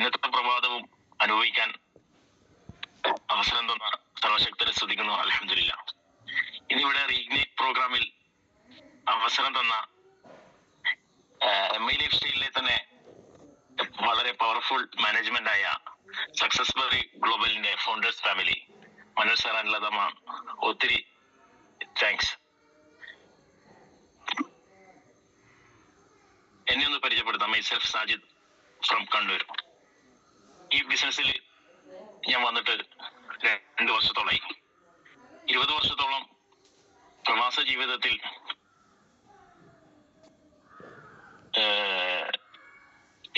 ഇന്നത്തെ പ്രഭാതവും അനുഭവിക്കാൻ അവസരം തന്ന സർവശക്തരെ സ്തുതിക്കുന്നു. അൽഹംദുലില്ലാഹ്. ഇന്നിവിടെ റീഗ്നേറ്റ് പ്രോഗ്രാമിൽ അവസരം തന്ന MI ലൈഫ് സ്റ്റൈലിലെ തന്നെ വളരെ പവർഫുൾ മാനേജ്മെന്റ് ആയ സക്സസ് ബറി ഗ്ലോബലിന്റെ founders family Manoj sir and Lathamma, ഒത്തിരി താങ്ക്സ്. എന്നെ ഒന്ന് പരിചയപ്പെടുത്താം. Myself Sajid from Kannur. ഈ ബിസിനസ്സിൽ ഞാൻ വന്നിട്ട് 2 വർഷത്തോളായി. 20 വർഷത്തോളം പ്രവാസ ജീവിതത്തിൽ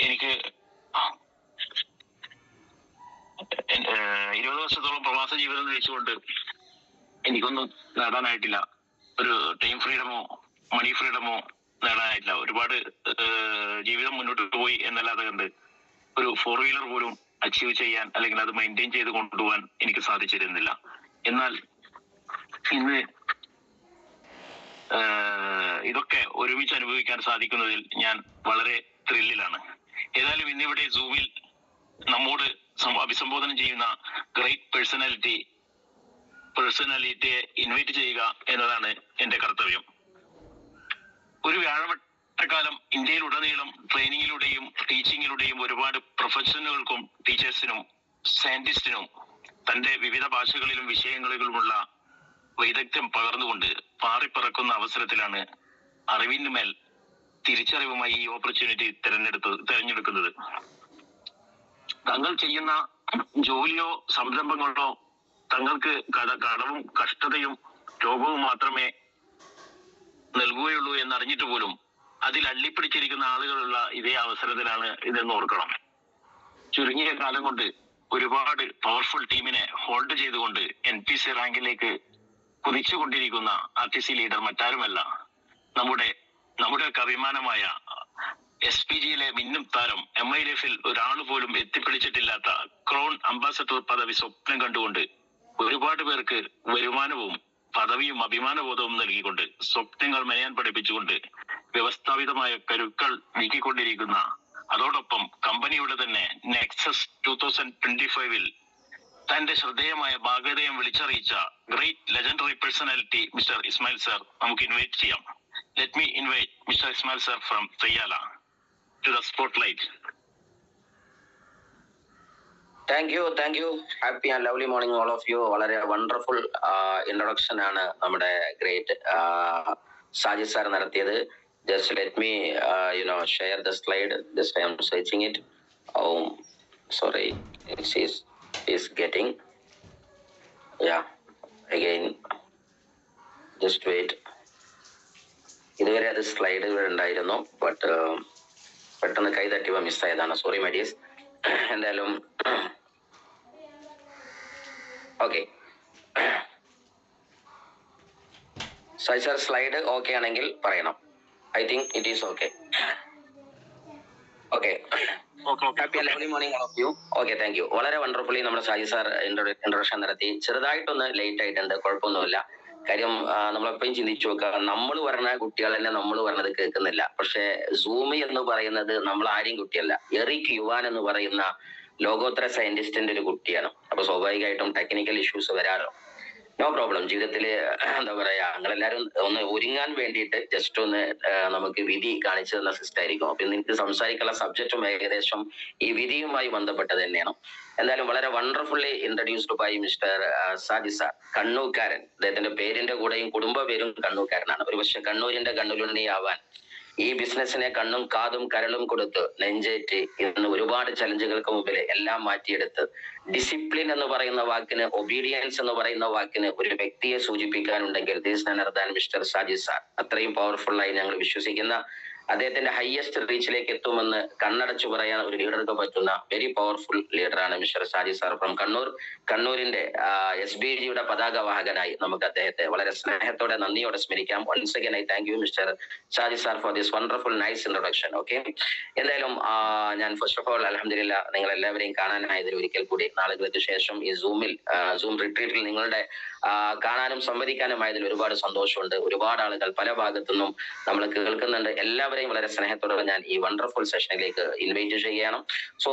എനിക്ക് 20 വർഷത്തോളം പ്രവാസ ജീവിതം നയിച്ചുകൊണ്ട് എനിക്കൊന്നും നേടാനായിട്ടില്ല. ഒരു ടൈം ഫ്രീഡമോ മണി ഫ്രീഡമോ നേടാനായിട്ടില്ല. ഒരുപാട് ജീവിതം മുന്നോട്ട് പോയി എന്നല്ലാതെ കണ്ട് ഒരു 4 വീലർ പോലും അച്ചീവ് ചെയ്യാൻ അല്ലെങ്കിൽ അത് മെയിൻറ്റെയിൻ ചെയ്ത് കൊണ്ടുപോകാൻ എനിക്ക് സാധിച്ചിരുന്നില്ല. എന്നാൽ ഇന്ന് ഇതൊക്കെ ഒരുമിച്ച് അനുഭവിക്കാൻ സാധിക്കുന്നതിൽ ഞാൻ വളരെ ത്രില്ലിലാണ്. ഏതായാലും ഇന്നിവിടെ സൂമിൽ നമ്മോട് അഭിസംബോധന ചെയ്യുന്ന ഗ്രേറ്റ് പേഴ്സണാലിറ്റിയെ ഇൻവൈറ്റ് ചെയ്യുക എന്നതാണ് എന്റെ കർത്തവ്യം. ഒരു വ്യാഴവട്ടക്കാലം ഇന്ത്യയിലുടനീളം ട്രെയിനിങ്ങിലൂടെയും ടീച്ചിങ്ങിലൂടെയും ഒരുപാട് പ്രൊഫഷണലുകൾക്കും ടീച്ചേഴ്സിനും സയന്റിസ്റ്റിനും തന്റെ വിവിധ ഭാഷകളിലും വിഷയങ്ങളിലുമുള്ള വൈദഗ്ധ്യം പകർന്നുകൊണ്ട് പാറിപ്പറക്കുന്ന അവസരത്തിലാണ് അറിവിന് മേൽ തിരിച്ചറിവുമായി ഈ ഓപ്പർച്യൂണിറ്റി തെരഞ്ഞെടുക്കുന്നത്. തങ്ങൾ ചെയ്യുന്ന ജോലിയോ സംരംഭങ്ങളോ തങ്ങൾക്ക് കടവും കഷ്ടതയും രോഗവും മാത്രമേ നൽകുകയുള്ളൂ എന്നറിഞ്ഞിട്ട് പോലും അതിൽ അള്ളിപ്പിടിച്ചിരിക്കുന്ന ആളുകളുള്ള ഇതേ അവസരത്തിലാണ് ഇതെന്ന് ഓർക്കണം. ചുരുങ്ങിയ കാലം കൊണ്ട് ഒരുപാട് പവർഫുൾ ടീമിനെ ഹോൾഡ് ചെയ്തുകൊണ്ട് NPC റാങ്കിലേക്ക് കുതിച്ചുകൊണ്ടിരിക്കുന്ന RTC ലീഡർ മറ്റാരുമല്ല, നമ്മുടെ അഭിമാനമായ SPGയിലെ മിന്നും താരം MI ലൈഫിൽ ഒരാൾ പോലും എത്തിപ്പിടിച്ചിട്ടില്ലാത്ത ക്രൗൺ അംബാസഡർ പദവി സ്വപ്നം കണ്ടുകൊണ്ട് ഒരുപാട് പേർക്ക് വരുമാനവും പദവിയും അഭിമാനബോധവും നൽകിക്കൊണ്ട് സ്വപ്നങ്ങൾ മെനയാൻ പഠിപ്പിച്ചുകൊണ്ട് വ്യവസ്ഥാപിതമായ കരുക്കൾ നീക്കിക്കൊണ്ടിരിക്കുന്ന, അതോടൊപ്പം കമ്പനിയുടെ തന്നെ നെക്സസ് 2025 തന്റെ ശ്രദ്ധേയമായ ഭാഗധേയം വിളിച്ചറിയിച്ച great legendary personality mister Ismail sir നമുക്ക് ഇൻവൈറ്റ് ചെയ്യാം. Let me invite mister Ismail sir from Thayyala to the spotlight. Thank you. Happy and lovely morning all of you. വളരെ വണ്ടർഫുൾ ഇൻട്രൊഡക്ഷൻ ആണ് നമ്മുടെ ഗ്രേറ്റ് സാജിദ് സാർ നടത്തിയത്. Just let me share the slide. Just I am searching it. Sorry, is getting, yeah, again, just wait. ഇതുവരെ അത് slide ഉണ്ടായിരുന്നു, but പെട്ടെന്ന് കൈ തട്ടിവ മിസ്സായതാണ്. Sorry my dears. എന്തായാലും ഓക്കെ, സർ സ്ലൈഡ് ഓക്കെ ആണെങ്കിൽ പറയണം. I think it is okay. Okay, happy lovely morning all of you. Okay, thank you. വളരെ വണ്ടർഫുള്ളി നമ്മുടെ സാജി സാർ ഇൻട്രൊഡക്ഷൻ നടത്തി. ചെറുതായിട്ടൊന്ന് ലേറ്റ് ആയിട്ടുണ്ട്, കുഴപ്പമൊന്നുമില്ല. കാര്യം നമ്മളെപ്പോഴും ചിന്തിച്ചു നോക്കുക, നമ്മൾ പറഞ്ഞ കുട്ടികൾ തന്നെ നമ്മൾ പറഞ്ഞത് കേൾക്കുന്നില്ല. പക്ഷെ സൂമി എന്ന് പറയുന്നത് നമ്മൾ ആരെയും കുട്ടിയല്ല, എറിക് യുവാൻ എന്ന് പറയുന്ന ലോകോത്തര സയന്റിസ്റ്റിന്റെ ഒരു കുട്ടിയാണ്. അപ്പൊ സ്വാഭാവികമായിട്ടും ടെക്നിക്കൽ ഇഷ്യൂസ് വരാറോ. No problem. ജീവിതത്തിൽ എന്താ പറയാ, ഞങ്ങളെല്ലാരും ഒന്ന് ഒരുങ്ങാൻ വേണ്ടിയിട്ട് ജസ്റ്റ് ഒന്ന് നമുക്ക് വിധി കാണിച്ചു തന്ന സിസ്റ്റായിരിക്കും. അപ്പൊ ഇന്ന് എനിക്ക് സംസാരിക്കാനുള്ള സബ്ജക്റ്റും ഏകദേശം ഈ വിധിയുമായി ബന്ധപ്പെട്ടത് തന്നെയാണ്. എന്തായാലും വളരെ wonderfully introduced by mister Sajid sir. കണ്ണൂക്കാരൻ, അദ്ദേഹത്തിന്റെ പേരിന്റെ കൂടെയും കുടുംബ പേരും കണ്ണൂക്കാരനാണ്. ഒരു പക്ഷെ കണ്ണൂരിന്റെ കണ്ണുലുണ്ണിയാവാൻ ഈ ബിസിനസിനെ കണ്ണും കാതും കരളും കൊടുത്ത് നെഞ്ചേറ്റ് ഇന്ന് ഒരുപാട് ചലഞ്ചുകൾക്ക് മുമ്പിൽ എല്ലാം മാറ്റിയെടുത്ത് ഡിസിപ്ലിൻ എന്ന് പറയുന്ന വാക്കിന്, ഒബീഡിയൻസ് എന്ന് പറയുന്ന വാക്കിന് ഒരു വ്യക്തിയെ സൂചിപ്പിക്കാനുണ്ടെങ്കിൽ this none other than mister Sajid sir. അത്രയും പവർഫുൾ ആയി ഞങ്ങൾ വിശ്വസിക്കുന്ന, അദ്ദേഹത്തിന്റെ ഹയസ്റ്റ് റീച്ചിലേക്ക് എത്തുമെന്ന് കണ്ണടച്ചു പറയാൻ ഒരു ലീഡർക്ക് പറ്റുന്ന വെരി പവർഫുൾ ലീഡറാണ് mister Sajid sir from Kannur. കണ്ണൂരിന്റെ SBGയുടെ പതാകവാഹകനായി നമുക്ക് അദ്ദേഹത്തെ വളരെ സ്നേഹത്തോടെ നന്ദിയോടെ സ്മരിക്കാം. Once again I thank you mister Sajid sir for this wonderful nice introduction. Okay, എന്തായാലും ഞാൻ ഫസ്റ്റ് ഓഫ് ഓൾ അൽഹംദുലില്ലാഹ് നിങ്ങൾ എല്ലാവരെയും കാണാനായതിൽ ഒരിക്കൽ കൂടി നാളുകൾക്ക് ശേഷം ഈ സൂം റിട്രീറ്റിൽ നിങ്ങളുടെ കാണാനും സംവദിക്കാനുമായതിൽ ഒരുപാട് സന്തോഷമുണ്ട്. ഒരുപാട് ആളുകൾ പല ഭാഗത്തുനിന്നും നമ്മൾ കേൾക്കുന്നുണ്ട്. എല്ലാവരെയും എല്ലാവരെയും വളരെ സ്നേഹത്തോടെ ഞാൻ ഈ വണ്ടർഫുൾ സെഷനിലേക്ക് ഇൻവൈറ്റ് ചെയ്യുകയാണ്. So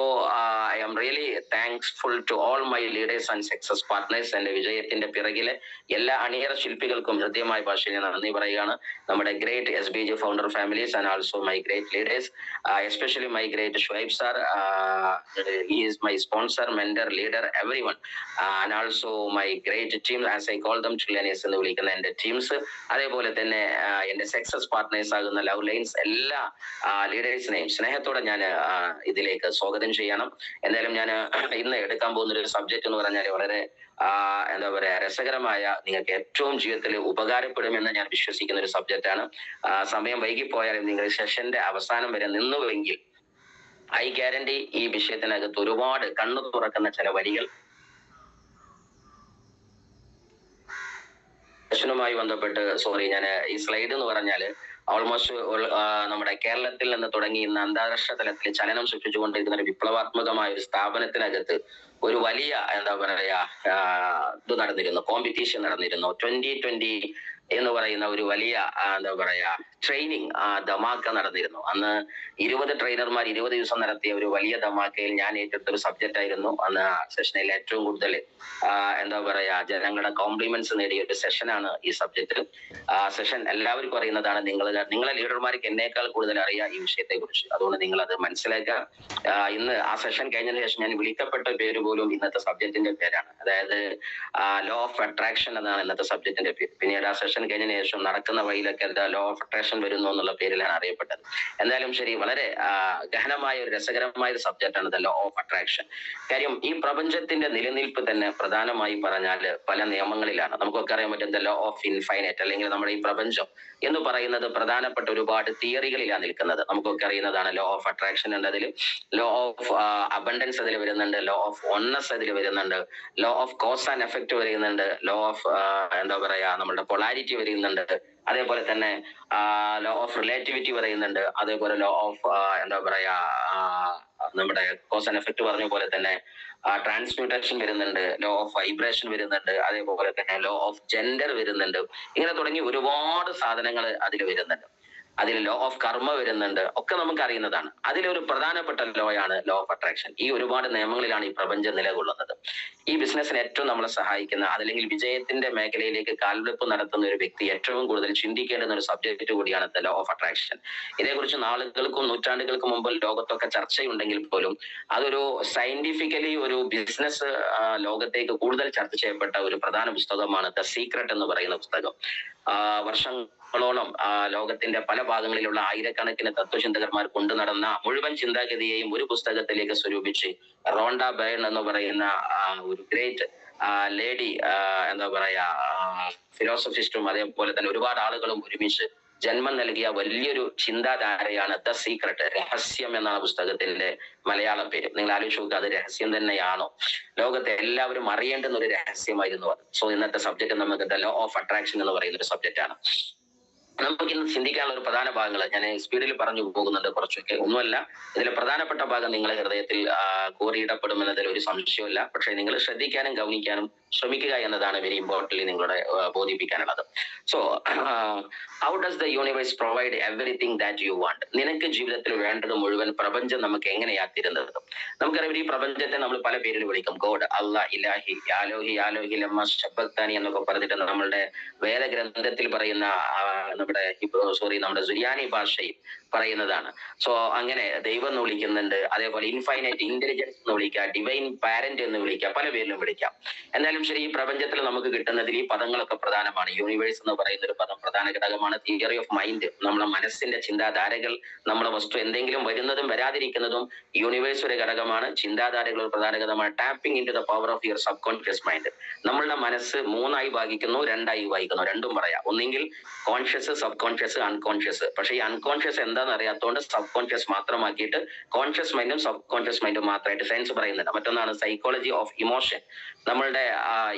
I am really thankful to all my leaders and success partners. എന്റെ വിജയത്തിന്റെ പിറകിലെ എല്ലാ അണിയറ ശില്പികൾക്കും ഹൃദ്യമായ ഭാഷയിൽ നന്ദി പറയുകയാണ്. നമ്മുടെ great SBG founder families and also my great leaders, especially my great Shuhaib sir. He is my sponsor, mentor, leader, everyone. And also my great team, as I call them, Trillionaires എന്ന് വിളിക്കുന്ന എന്റെ ടീംസ്, അതേപോലെ തന്നെ എന്റെ success partners ആകുന്ന love lines, എല്ലാ ലീഡേഴ്സിനെയും സ്നേഹത്തോടെ ഞാൻ ഇതിലേക്ക് സ്വാഗതം ചെയ്യണം. എന്തായാലും ഞാൻ ഇന്ന് എടുക്കാൻ പോകുന്ന ഒരു സബ്ജക്ട് എന്ന് പറഞ്ഞാൽ വളരെ എന്താ പറയാ രസകരമായ, നിങ്ങൾക്ക് ഏറ്റവും ജീവിതത്തിൽ ഉപകാരപ്പെടുമെന്ന് ഞാൻ വിശ്വസിക്കുന്ന ഒരു സബ്ജക്റ്റ് ആണ്. സമയം വൈകിപ്പോയാലും നിങ്ങൾ സെഷന്റെ അവസാനം വരെ നിന്നുവെങ്കിൽ ഐ ഗ്യാരണ്ടി ഈ വിഷയത്തിനകത്ത് ഒരുപാട് കണ്ണു തുറക്കുന്ന ചില വരികൾ സെഷനുമായി ബന്ധപ്പെട്ട്, ഞാൻ ഈ സ്ലൈഡ് എന്ന് പറഞ്ഞാൽ ഓൾമോസ്റ്റ് നമ്മുടെ കേരളത്തിൽ നിന്ന് തുടങ്ങി ഇന്ന് അന്താരാഷ്ട്ര തലത്തിൽ ചലനം സൃഷ്ടിച്ചുകൊണ്ടിരിക്കുന്ന ഒരു വിപ്ലവാത്മകമായ ഒരു സ്ഥാപനത്തിനകത്ത് ഒരു വലിയ എന്താ പറയാ ഇത് നടന്നിരുന്നു, കോമ്പറ്റീഷൻ നടന്നിരുന്നു. 2020 എന്ന് പറയുന്ന ഒരു വലിയ എന്താ പറയാ ട്രെയിനിങ് ധമാക്ക നടന്നിരുന്നു. അന്ന് 20 ട്രെയിനർമാർ 20 ദിവസം നടത്തിയ ഒരു വലിയ ധമാക്കയിൽ ഞാൻ ഏറ്റെടുത്ത ഒരു സബ്ജക്റ്റ് ആയിരുന്നു അന്ന് സെഷനിൽ ഏറ്റവും കൂടുതൽ എന്താ പറയാ ജനങ്ങളുടെ കോംപ്ലിമെന്റ്സ് നേടിയ ഒരു സെഷനാണ് ഈ സബ്ജക്റ്റ്. സെഷൻ എല്ലാവർക്കും അറിയുന്നതാണ്. നിങ്ങളെ ലീഡർമാർക്ക് എന്നേക്കാൾ കൂടുതൽ അറിയാം ഈ വിഷയത്തെ കുറിച്ച്. അതുകൊണ്ട് നിങ്ങൾ അത് മനസ്സിലാക്കുക. ഇന്ന് ആ സെഷൻ കഴിഞ്ഞതിന് ശേഷം ഞാൻ വിളിക്കപ്പെട്ട പേര് പോലും ഇന്നത്തെ സബ്ജക്റ്റിന്റെ പേരാണ്. അതായത് ലോ ഓഫ് അട്രാക്ഷൻ എന്നാണ് ഇന്നത്തെ സബ്ജക്റ്റിന്റെ പേര്. പിന്നീട് ആ സെഷൻ കഴിഞ്ഞതിന് ശേഷം നടക്കുന്ന വഴിയിലൊക്കെ ലോ ഓഫ് അട്രാക്ഷൻ വരുന്നു എന്നുള്ള പേരിലാണ് അറിയപ്പെട്ടത്. എന്തായാലും ശരി, വളരെ ഗഹനമായ ഒരു രസകരമായ ഒരു സബ്ജക്റ്റ് ആണ് ലോ ഓഫ് അട്രാക്ഷൻ. കാര്യം ഈ പ്രപഞ്ചത്തിന്റെ നിലനിൽപ്പ് തന്നെ പ്രധാനമായി പറഞ്ഞാൽ പല നിയമങ്ങളിലാണ്. നമുക്കൊക്കെ അറിയാൻ പറ്റും ലോ ഓഫ് ഇൻഫൈനൈറ്റ്, അല്ലെങ്കിൽ നമ്മുടെ ഈ പ്രപഞ്ചം എന്ന് പറയുന്നത് പ്രധാനപ്പെട്ട ഒരുപാട് തിയറികളിലാണ് നിൽക്കുന്നത്. നമുക്കൊക്കെ അറിയുന്നതാണ് ലോ ഓഫ് അട്രാക്ഷൻ എന്നതിൽ ലോ ഓഫ് അബണ്ടൻസ് അതിൽ വരുന്നുണ്ട്, ലോ ഓഫ് ഒൺനെസ് അതിൽ വരുന്നുണ്ട്, law of cause and effect വരുന്നുണ്ട്, ലോ ഓഫ് എന്താ പറയാ നമ്മുടെ പൊളാരിറ്റി വരുന്നുണ്ട്, അതേപോലെ തന്നെ ലോ ഓഫ് റിലേറ്റിവിറ്റി പറയുന്നുണ്ട്, അതേപോലെ ലോ ഓഫ് എന്താ പറയാ നമ്മുടെ കോസ് ആൻഡ് എഫക്ട് പറഞ്ഞ പോലെ തന്നെ ട്രാൻസ്മ്യൂട്ടേഷൻ വരുന്നുണ്ട്, ലോ ഓഫ് വൈബ്രേഷൻ വരുന്നുണ്ട്, അതേപോലെ തന്നെ ലോ ഓഫ് ജെൻഡർ വരുന്നുണ്ട്. ഇങ്ങനെ തുടങ്ങി ഒരുപാട് സാധനങ്ങൾ അതിൽ വരുന്നുണ്ട്. അതിൽ ലോ ഓഫ് കർമ്മ വരുന്നുണ്ട്. ഒക്കെ നമുക്ക് അറിയുന്നതാണ്. അതിലൊരു പ്രധാനപ്പെട്ട ലോ ആണ് ലോ ഓഫ് അട്രാക്ഷൻ. ഈ ഒരുപാട് നിയമങ്ങളിലാണ് ഈ പ്രപഞ്ചം നിലകൊള്ളുന്നത്. ഈ ബിസിനസ്സിന് ഏറ്റവും നമ്മളെ സഹായിക്കുന്ന, അതല്ലെങ്കിൽ വിജയത്തിന്റെ മേഖലയിലേക്ക് കാൽവെപ്പ് നടത്തുന്ന ഒരു വ്യക്തി ഏറ്റവും കൂടുതൽ ചിന്തിക്കേണ്ടുന്ന ഒരു സബ്ജക്റ്റ് കൂടിയാണ് ലോ ഓഫ് അട്രാക്ഷൻ. ഇതേക്കുറിച്ച് നാളുകൾക്കും നൂറ്റാണ്ടുകൾക്കും മുമ്പ് ലോകത്തൊക്കെ ചർച്ചയുണ്ടെങ്കിൽ പോലും അതൊരു സയന്റിഫിക്കലി ഒരു ബിസിനസ് ലോകത്തേക്ക് കൂടുതൽ ചർച്ച ചെയ്യപ്പെട്ട ഒരു പ്രധാന പുസ്തകമാണ് ദ സീക്രട്ട് എന്ന് പറയുന്ന പുസ്തകം. വർഷങ്ങളോളം ലോകത്തിന്റെ പല ഭാഗങ്ങളിലുള്ള ആയിരക്കണക്കിന് തത്വചിന്തകന്മാർ കൊണ്ടു നടന്ന മുഴുവൻ ചിന്താഗതിയെയും ഒരു പുസ്തകത്തിലേക്ക് സ്വരൂപിച്ച് റോണ്ട ബേൺ എന്ന് പറയുന്ന ഒരു ഗ്രേറ്റ് ലേഡി എന്താ പറയാ ഫിലോസഫിസ്റ്റും അതേപോലെ തന്നെ ഒരുപാട് ആളുകളും ഒരുമിച്ച് ജന്മം നൽകിയ വലിയൊരു ചിന്താധാരയാണ് ദ സീക്രട്ട്, രഹസ്യം എന്നാണ് പുസ്തകത്തിന്റെ മലയാള പേര്. നിങ്ങൾ ആലോചിച്ച് നോക്കുക, അത് രഹസ്യം തന്നെയാണോ? ലോകത്തെ എല്ലാവരും അറിയേണ്ടുന്ന ഒരു രഹസ്യമായിരുന്നു അത്. സോ ഇന്നത്തെ സബ്ജക്ട് നമുക്ക് ദ ലോ ഓഫ് അട്രാക്ഷൻ എന്ന് പറയുന്ന ഒരു സബ്ജക്റ്റ് ആണ്. നമുക്ക് ഇന്ന് ചിന്തിക്കാനുള്ള ഒരു പ്രധാന ഭാഗങ്ങൾ ഞാൻ സ്പീഡിൽ പറഞ്ഞു പോകുന്നുണ്ട്. കുറച്ചൊക്കെ ഒന്നുമല്ല, ഇതിലെ പ്രധാനപ്പെട്ട ഭാഗം നിങ്ങളെ ഹൃദയത്തിൽ കോറിയിടപ്പെടുമെന്നതിൽ ഒരു സംശയമില്ല. പക്ഷെ നിങ്ങൾ ശ്രദ്ധിക്കാനും ഗൗനിക്കാനും ശ്രമിക്കുക എന്നതാണ് വെരി ഇമ്പോർട്ടൻ്റ് നിങ്ങളോട് ബോധിപ്പിക്കാനുള്ളത്. So how does the universe provide everything that you want? നിനക്ക് ജീവിതത്തിൽ വേണ്ടത് മുഴുവൻ പ്രപഞ്ചം നമുക്ക് എങ്ങനെയാ തരുന്നത്? നമുക്കറിയാം ഈ പ്രപഞ്ചത്തെ നമ്മൾ പല പേരിൽ വിളിക്കും. ഗോഡ്, അല്ലാ, ഇലാഹി, യാലോഹി, യാലോഹി ലമ്മ ശബ്ബക്താനി എന്നൊക്കെ പറഞ്ഞിട്ട് നമ്മളുടെ വേദഗ്രന്ഥത്തിൽ പറയുന്ന നമ്മുടെ സുരിയാനി ഭാഷയിൽ പറയുന്നതാണ്. സോ അങ്ങനെ ദൈവം എന്ന് വിളിക്കുന്നുണ്ട്, അതേപോലെ ഇൻഫൈനൈറ്റ് ഇന്റലിജൻസ് എന്ന് വിളിക്കുക, ഡിവൈൻ പാരന്റ് എന്ന് വിളിക്കുക, പല പേരിലും വിളിക്കാം. എന്നാലും ശരി, ഈ പ്രപഞ്ചത്തിൽ നമുക്ക് കിട്ടുന്നതിൽ ഈ പദങ്ങളൊക്കെ പ്രധാനമാണ്. യൂണിവേഴ്സ് എന്ന് പറയുന്ന ഒരു പദം പ്രധാന ഘടകമാണ്. തിയറി ഓഫ് മൈൻഡ്, നമ്മുടെ മനസ്സിന്റെ ചിന്താധാരകൾ, നമ്മുടെ വസ്തു എന്തെങ്കിലും വരുന്നതും വരാതിരിക്കുന്നതും യൂണിവേഴ്സ് ഒരു ഘടകമാണ്. ചിന്താധാരകൾ ഒരു പ്രധാന ഘടകമാണ്. Tapping into the power of your subconscious mind. നമ്മളുടെ മനസ്സ് 3 ഭാഗിക്കുന്നു, 2 ഭാഗിക്കുന്നു, രണ്ടും പറയാം. ഒന്നെങ്കിൽ കോൺഷ്യസ്, സബ് കോൺഷ്യസ്, അൺകോൺഷ്യസ്. പക്ഷെ ഈ അൺകോൺഷ്യസ് എന്താണെന്ന് അറിയാത്തതുകൊണ്ട് സബ് കോൺഷ്യസ് മാത്രമാക്കിയിട്ട് കോൺഷ്യസ് മൈൻഡും സബ് കോൺഷ്യസ് മൈൻഡും മാത്രമായിട്ട് സയൻസ് പറയുന്നുണ്ട്. മറ്റൊന്നാണ് സൈക്കോളജി ഓഫ് ഇമോഷൻ, നമ്മളുടെ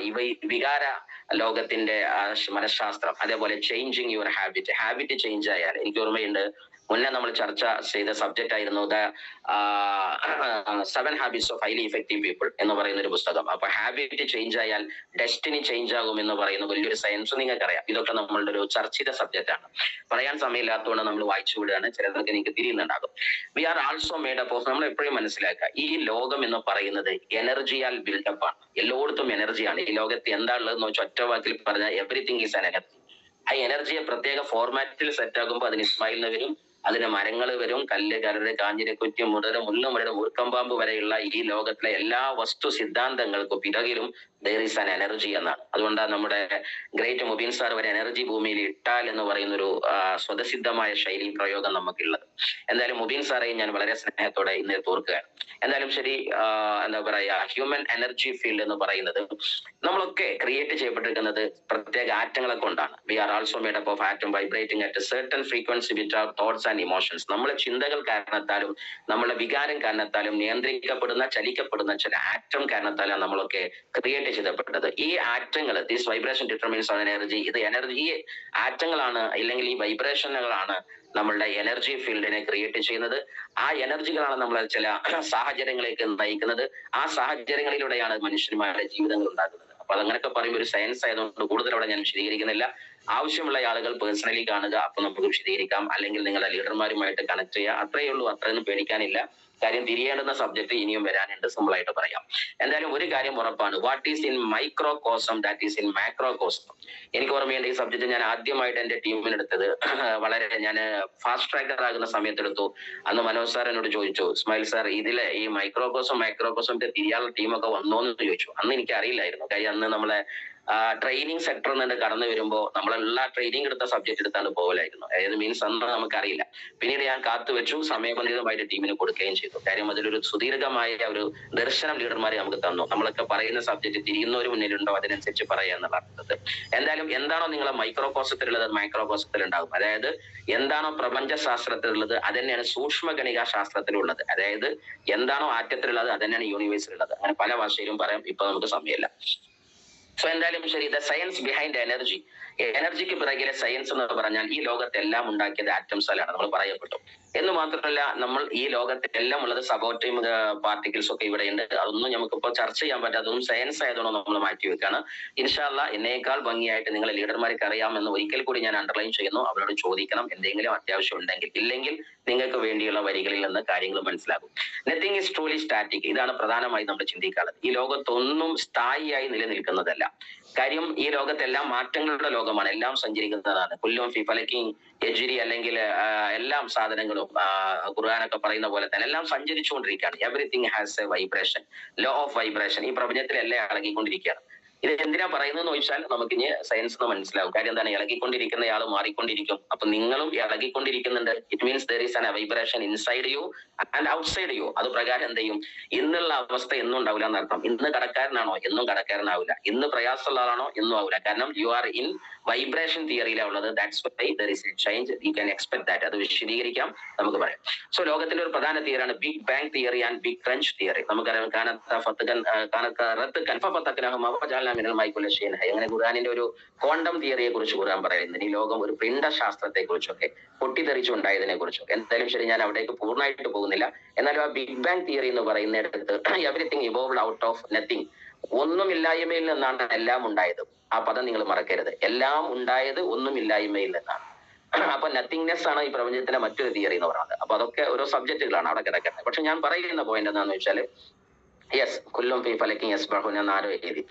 വികാര ലോകത്തിന്റെ മനഃശാസ്ത്രം. അതേപോലെ ചേഞ്ചിങ് യുവർ ഹാബിറ്റ് ചേഞ്ച് ആയാൽ, എനിക്ക് ഓർമ്മയുണ്ട് മുന്നേ നമ്മൾ ചർച്ച ചെയ്ത സബ്ജക്റ്റ് ആയിരുന്നു the 7 habits of highly effective people എന്ന് പറയുന്ന ഒരു പുസ്തകം. അപ്പൊ ഹാബിറ്റ് ചേഞ്ച് ആയാൽ ഡെസ്റ്റിനി ചേഞ്ച് ആകും എന്ന് പറയുന്ന വലിയൊരു സയൻസ് നിങ്ങൾക്കറിയാം. ഇതൊക്കെ നമ്മളുടെ ഒരു ചർച്ചിത സബ്ജക്റ്റ് ആണ്. പറയാൻ സമയമില്ലാത്തതുകൊണ്ട് നമ്മൾ വായിച്ചു വിടുകയാണ്. ചിലർക്ക് നിങ്ങൾക്ക് തിരിയുന്നുണ്ടാകും. We are also made up of, നമ്മൾ എപ്പോഴും മനസ്സിലാക്കുക, ഈ ലോകം എന്ന് പറയുന്നത് എനർജിയാൽ ബിൽഡപ്പ് ആണ്. എല്ലായിടത്തും എനർജിയാണ്. ഈ ലോകത്ത് എന്താണുള്ളതെന്ന് വെച്ചാൽ ഒറ്റ വാക്കിൽ പറഞ്ഞാൽ എവറിത്തിങ് ഈസ് ആൻ എനർജി. ആ എനർജിയെ പ്രത്യേക ഫോർമാറ്റിൽ സെറ്റ് ആകുമ്പോൾ അതിന് ഇസ്മായിലിന് വരും, അതിന് മരങ്ങൾ വരും, കല്ല്, കരട്, കാഞ്ഞിരക്കുറ്റി, മുടര, മുള്ളുമുരട്, മൂർക്കമ്പാമ്പ് വരെയുള്ള ഈ ലോകത്തിലെ എല്ലാ വസ്തു സിദ്ധാന്തങ്ങൾക്കും പിറകിലും there is an energy എന്നാണ്. അതുകൊണ്ടാണ് നമ്മുടെ ഗ്രേറ്റ് മുബീൻ സാർ വരെ എനർജി ഭൂമിയിൽ ഇട്ടാൽ എന്ന് പറയുന്ന ഒരു സ്വതസിദ്ധമായ ശൈലി പ്രയോഗം നമുക്കുള്ളത്. എന്തായാലും മുബീൻ സാറേയും ഞാൻ വളരെ സ്നേഹത്തോടെ ഇന്ന് തോർക്കുകയാണ്. എന്തായാലും ശരി, എന്താ പറയാ, ഹ്യൂമൻ എനർജി ഫീൽഡ് എന്ന് പറയുന്നത് നമ്മളൊക്കെ ക്രിയേറ്റ് ചെയ്യപ്പെട്ടിരിക്കുന്നത് പ്രത്യേക ആറ്റങ്ങളെ കൊണ്ടാണ്. We are also made up of atom vibrating at certain frequency with our thoughts and emotions. നമ്മളെ ചിന്തകൾ കാരണത്താലും നമ്മളെ വികാരം കാരണത്താലും നിയന്ത്രിക്കപ്പെടുന്ന, ചലിക്കപ്പെടുന്ന ചില ആറ്റം കാരണത്താലാണ് നമ്മളൊക്കെ ക്രിയേറ്റ് ചെയ്യപ്പെട്ടത്. ഈ ആറ്റങ്ങൾ, this vibration determines on energy. ഇത് എനർജി, ഈ ആറ്റങ്ങളാണ് അല്ലെങ്കിൽ ഈ വൈബ്രേഷനുകളാണ് നമ്മളുടെ എനർജി ഫീൽഡിനെ ക്രിയേറ്റ് ചെയ്യുന്നത്. ആ എനർജികളാണ് നമ്മളെ ചില സാഹചര്യങ്ങളിലേക്ക് നയിക്കുന്നത്. ആ സാഹചര്യങ്ങളിലൂടെയാണ് മനുഷ്യന്മാരുടെ ജീവിതങ്ങൾ ഉണ്ടാക്കുന്നത്. അപ്പൊ അതങ്ങനെയൊക്കെ പറയുമ്പോൾ ഒരു സയൻസ് ആയതുകൊണ്ട് കൂടുതൽ അവിടെ ഞാൻ വിശദീകരിക്കുന്നില്ല. ആവശ്യമുള്ള ആളുകൾ പേഴ്സണലി കാണുക, അപ്പൊ നമുക്ക് വിശദീകരിക്കാം. അല്ലെങ്കിൽ നിങ്ങളുടെ ലീഡർമാരുമായിട്ട് കണക്ട് ചെയ്യുക. അത്രയേ ഉള്ളൂ, അത്രയൊന്നും പേടിക്കാനില്ല. കാര്യം തിരിയേണ്ടുന്ന സബ്ജക്ട് ഇനിയും വരാനുണ്ട്, സിമ്പിൾ ആയിട്ട് പറയാം. എന്തായാലും ഒരു കാര്യം ഉറപ്പാണ്, what is in microcosm that is in macrocosm. എനിക്ക് ഓർമ്മയുണ്ട് ഈ സബ്ജക്ട് ഞാൻ ആദ്യമായിട്ട് എന്റെ ടീമിനെടുത്തത് വളരെ ഞാൻ ഫാസ്റ്റ് ട്രാക്കർ ആകുന്ന സമയത്തെടുത്തു. അന്ന് മനോജ് സാർ എന്നോട് ചോദിച്ചു, ഇസ്മായിൽ സാർ ഇതിലെ ഈ മൈക്രോകോസം മൈക്രോകോസമിന്റെ തിരിയാനുള്ള ടീമൊക്കെ വന്നോന്ന് ചോദിച്ചു. അന്ന് എനിക്ക് അറിയില്ലായിരുന്നു. കാര്യം അന്ന് നമ്മളെ ട്രെയിനിങ് സെക്ടറിൽ നിന്ന് കടന്നു വരുമ്പോൾ നമ്മളെല്ലാ ട്രെയിനിങ് എടുത്ത സബ്ജക്ട് എടുത്താണ് പോകലായിരുന്നു. അതായത് മീൻസ് അന്ന് നമുക്കറിയില്ല. പിന്നീട് ഞാൻ കാത്തുവെച്ചു, സമയബന്ധിതമായിട്ട് ടീമിന് കൊടുക്കുകയും ചെയ്തു. കാര്യം അതിലൊരു സുദീർഘമായ ഒരു ദർശനം ലീഡർമാരെ നമുക്ക് തന്നു. നമ്മളൊക്കെ പറയുന്ന സബ്ജക്ട് തിരിയുന്നവർ മുന്നിലുണ്ടോ അതിനനുസരിച്ച് പറയുക എന്നുള്ള അർത്ഥത്തിൽ. എന്തായാലും എന്താണോ നിങ്ങളെ മൈക്രോകോസത്തിലുള്ളത് മൈക്രോകോസത്തിൽ ഉണ്ടാകും. അതായത് എന്താണോ പ്രപഞ്ചശാസ്ത്രത്തിലുള്ളത് അത് തന്നെയാണ് സൂക്ഷ്മഗണികാ ശാസ്ത്രത്തിലുള്ളത്. അതായത് എന്താണോ ആറ്റത്തിലുള്ളത് അത് തന്നെയാണ് യൂണിവേഴ്സിലുള്ളത്. അങ്ങനെ പല ഭാഷയിലും പറയാം, ഇപ്പൊ നമുക്ക് സമയമില്ല. സോ എന്തായാലും ശരി, ദ സയൻസ് ബിഹൈൻഡ് എനർജി. എനർജിക്ക് പിറകിലെ സയൻസ് എന്ന് പറഞ്ഞാൽ ഈ ലോകത്തെല്ലാം ഉണ്ടാക്കിയത് ആറ്റംസിലാണ് നമ്മൾ പറയപ്പെട്ടു. എന്ന് മാത്രമല്ല, നമ്മൾ ഈ ലോകത്തെല്ലാം ഉള്ളത് സബോട്ടൈം പാർട്ടിക്കിൾസ് ഒക്കെ ഇവിടെയുണ്ട്. അതൊന്നും നമുക്കിപ്പോൾ ചർച്ച ചെയ്യാൻ പറ്റാത്തതും സയൻസ് ആയതുകൊണ്ട് നമ്മൾ മാറ്റി വെക്കാണ്. ഇൻഷാ അല്ലാ എന്നേക്കാൾ ഭംഗിയായിട്ട് നിങ്ങളെ ലീഡർമാർക്ക് അറിയാമെന്ന് ഒരിക്കൽ കൂടി ഞാൻ അണ്ടർലൈൻ ചെയ്യുന്നു. അവരോട് ചോദിക്കണം എന്തെങ്കിലും അത്യാവശ്യം ഉണ്ടെങ്കിൽ. ഇല്ലെങ്കിൽ നിങ്ങൾക്ക് വേണ്ടിയുള്ള വരികളിൽ നിന്ന് കാര്യങ്ങൾ മനസ്സിലാകും. Nothing is truly static. ഇതാണ് പ്രധാനമായി നമ്മൾ ചിന്തിക്കാനുള്ളത്. ഈ ലോകത്തൊന്നും സ്ഥായിയായി നിലനിൽക്കുന്നതല്ല. കാര്യം ഈ ലോകത്തെല്ലാം മാറ്റങ്ങളുടെ ലോകമാണ്. എല്ലാം സഞ്ചരിക്കുന്നതാണ്. കുല്ലും ഫി ഫലകിൻ യജ്രി, അല്ലെങ്കിൽ എല്ലാം സാധനങ്ങളും ഖുർആനൊക്കെ പറയുന്ന പോലെ തന്നെ എല്ലാം സഞ്ചരിച്ചുകൊണ്ടിരിക്കുകയാണ്. Everything has a vibration, law of vibration. ഈ പ്രപഞ്ചത്തിൽ എല്ലാം ഇളകിക്കൊണ്ടിരിക്കുകയാണ്. ഇത് എന്തിനാ പറയുന്നതെന്ന് ചോദിച്ചാൽ നമുക്ക് ഇനി സയൻസ് എന്ന് മനസ്സിലാവും. കാര്യം എന്താണ്, ഇളകിക്കൊണ്ടിരിക്കുന്നയാൾ മാറിക്കൊണ്ടിരിക്കും. അപ്പൊ നിങ്ങളും ഇളകിക്കൊണ്ടിരിക്കുന്നുണ്ട്. It means there is an vibration inside you and outside you. അത് പ്രകാരം എന്ത് ചെയ്യും, ഇന്നുള്ള അവസ്ഥ എന്നും ഉണ്ടാവില്ല എന്നർത്ഥം. ഇന്ന് കടക്കാരനാണോ എന്നും കടക്കാരനാവില്ല. ഇന്ന് പ്രയാസമുള്ള ആളാണോ എന്നും ആവില്ല. കാരണം യു ആർ ഇൻ വൈബ്രേഷൻ തിയറിയിലാണ് ഉള്ളത്. That's why there is a change. You can expect that. അത് വിശദീകരിക്കാം, നമുക്ക് പറയാം. സോ ലോകത്തിന്റെ ഒരു പ്രധാന തിയറിയാണ് big bang theory and big crunch theory. നമുക്കറിയാം അങ്ങനെ ഖുർആനിന്റെ ഒരു ക്വാണ്ടം തിയറിയെ കുറിച്ച് ഖുർആൻ പറയുന്നത്. ഈ ലോകം ഒരു പിണ്ഡശാസ്ത്രത്തെ കുറിച്ചൊക്കെ പൊട്ടിത്തെറിച്ചുണ്ടായതിനെ കുറിച്ചൊക്കെ. എന്തായാലും ശരി, ഞാൻ അവിടേക്ക് പൂർണ്ണമായിട്ട് പോകുന്നില്ല. എന്നാലും ആ ബിഗ് ബാങ് തിയറി എന്ന് പറയുന്നിടത്ത് everything evolved out of nothing. ഒന്നുമില്ലായ്മയിൽ നിന്നാണ് എല്ലാം ഉണ്ടായത്. ആ പദം നിങ്ങൾ മറക്കരുത്. എല്ലാം ഉണ്ടായത് ഒന്നുമില്ലായ്മയിൽ നിന്നാണ്. അപ്പൊ നത്തിങ്നെസ് ആണ് ഈ പ്രപഞ്ചത്തിന്റെ മറ്റൊരു തിയറി എന്ന് പറയുന്നത്. അപ്പൊ അതൊക്കെ ഓരോ സബ്ജക്റ്റുകളാണ് അവിടെ കിടക്കുന്നത്. പക്ഷെ ഞാൻ പറയുന്ന പോയിന്റ് എന്താണെന്ന് വെച്ചാൽ, യെസ്, കുല്ലും ഫി ഫലകിൻ യസ്ബഹൂൻ എന്ന് ആരോ എഴുതി.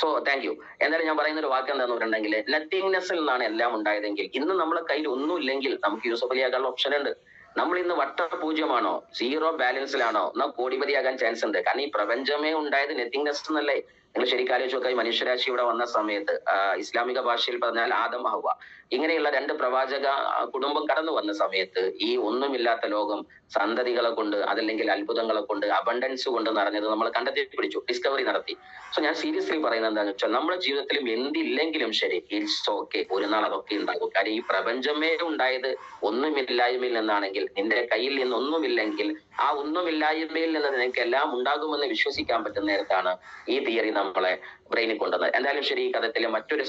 So thank you. എന്നാലും ഞാൻ പറയുന്ന ഒരു വാക്ക് എന്താന്ന് പറഞ്ഞിട്ടുണ്ടെങ്കിൽ, നത്തിങ്നെസ്സിൽ നിന്നാണ് എല്ലാം ഉണ്ടായതെങ്കിൽ ഇന്ന് നമ്മളെ കയ്യിൽ ഒന്നുമില്ലെങ്കിൽ നമുക്ക് യൂസഫ് അലിയാകാനുള്ള ഓപ്ഷൻ ഉണ്ട്. നമ്മൾ ഇന്ന് വട്ടപൂജ്യമാണോ, സീറോ ബാലൻസിലാണോ, എന്നാൽ കോടിപതിയാകാൻ ചാൻസ് ഉണ്ട്. കാരണം ഈ പ്രപഞ്ചമേ ഉണ്ടായത് നത്തിങ്നെസ് എന്നല്ലേ. നിങ്ങൾ ശരിക്കും ആലോചിച്ച് നോക്കുക, മനുഷ്യരാശി ഇവിടെ വന്ന സമയത്ത് ഇസ്ലാമിക ഭാഷയിൽ പറഞ്ഞാൽ ആദം ഹവ്വ ഇങ്ങനെയുള്ള രണ്ട് പ്രവാചക കുടുംബം കടന്നു വന്ന സമയത്ത് ഈ ഒന്നുമില്ലാത്ത ലോകം സന്തതികളെ കൊണ്ട്, അതല്ലെങ്കിൽ അത്ഭുതങ്ങളെ കൊണ്ട്, അബണ്ടൻസ് കൊണ്ട് നിറഞ്ഞത് നമ്മൾ കണ്ടെത്തി പിടിച്ചു, ഡിസ്കവറി നടത്തി. സോ ഞാൻ സീരിയസ്ലി പറയുന്നത് എന്താണെന്ന് വെച്ചാൽ, നമ്മുടെ ജീവിതത്തിലും എന്തില്ലെങ്കിലും ശരി, ഇറ്റ്സ് ഓക്കെ, ഒരു നാൾ അതൊക്കെ ഉണ്ടാകും. കാര്യം ഈ പ്രപഞ്ചമേ ഉണ്ടായത് ഒന്നുമില്ലായ്മയിൽ നിന്നാണെങ്കിൽ, നിന്റെ കയ്യിൽ നിന്ന് ഒന്നുമില്ലെങ്കിൽ ആ ഒന്നുമില്ലായ്മയിൽ നിന്ന് നിനക്ക് എല്ലാം ഉണ്ടാകുമെന്ന് വിശ്വസിക്കാൻ പറ്റുന്ന നേരത്താണ് ഈ തിയറി നമ്മളെ ബ്രെയിനിൽ കൊണ്ടുവന്നത്. എന്തായാലും ശരി, ഈ കഥത്തിലെ മറ്റൊരു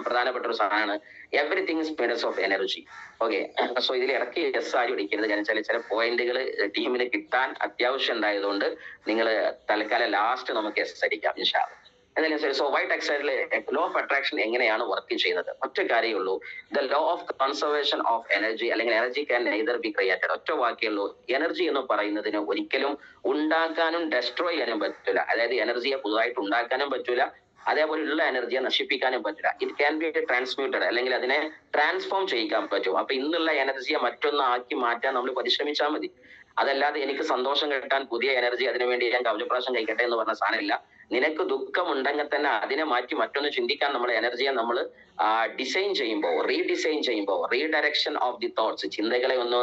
പ്രധാനപ്പെട്ട ഒരു സാധനമാണ് everything is made of energy. Okay, so ഇതിൽ ഇടയ്ക്ക് എസ് ആരും അടിക്കരുത്. കാരണം ചില പോയിന്റുകൾ ടീമിന് കിട്ടാൻ അത്യാവശ്യം ഉണ്ടായതുകൊണ്ട് നിങ്ങൾ തൽക്കാലം ലാസ്റ്റ് നമുക്ക് എസ് അടിക്കാം ഇൻഷാ അല്ലാഹ്. എന്തായാലും ശരി, സോ വൈറ്റ് എക്സൈഡിലെ ലോ ഓഫ് അട്രാക്ഷൻ എങ്ങനെയാണ് വർക്ക് ചെയ്യുന്നത്? ഒറ്റ കാര്യമുള്ളൂ, the law of conservation of energy, അല്ലെങ്കിൽ energy can neither be created. ഒറ്റ വാക്കിയുള്ളൂ, എനർജി എന്ന് പറയുന്നതിന് ഒരിക്കലും ഉണ്ടാക്കാനും ഡെസ്ട്രോയ് ചെയ്യാനും പറ്റില്ല. അതായത് എനർജിയെ പുതുതായിട്ട് ഉണ്ടാക്കാനും പറ്റില്ല, അതേപോലെ ഉള്ള എനർജിയെ നശിപ്പിക്കാനും പറ്റില്ല. ഇറ്റ് ക്യാൻ ബി ട്രാൻസ്മ്യൂട്ടഡ്, അല്ലെങ്കിൽ അതിനെ ട്രാൻസ്ഫോം ചെയ്യിക്കാൻ പറ്റും. അപ്പൊ ഇന്നുള്ള എനർജിയെ മറ്റൊന്ന് ആക്കി മാറ്റാൻ നമ്മൾ പരിശ്രമിച്ചാൽ മതി. അതല്ലാതെ എനിക്ക് സന്തോഷം കിട്ടാൻ പുതിയ എനർജി അതിനുവേണ്ടി ഞാൻ കവചപ്രാശം കഴിക്കട്ടെ എന്ന് പറഞ്ഞ സാധനമില്ല. നിനക്ക് ദുഃഖം ഉണ്ടെങ്കിൽ തന്നെ അതിനെ മാറ്റി മറ്റൊന്ന് ചിന്തിക്കാൻ നമ്മുടെ എനർജിയെ നമ്മൾ ഡിസൈൻ ചെയ്യുമ്പോൾ, റീഡിസൈൻ ചെയ്യുമ്പോൾ, റീഡയറക്ഷൻ ഓഫ് ദി തോട്ട്സ്, ചിന്തകളെ ഒന്ന്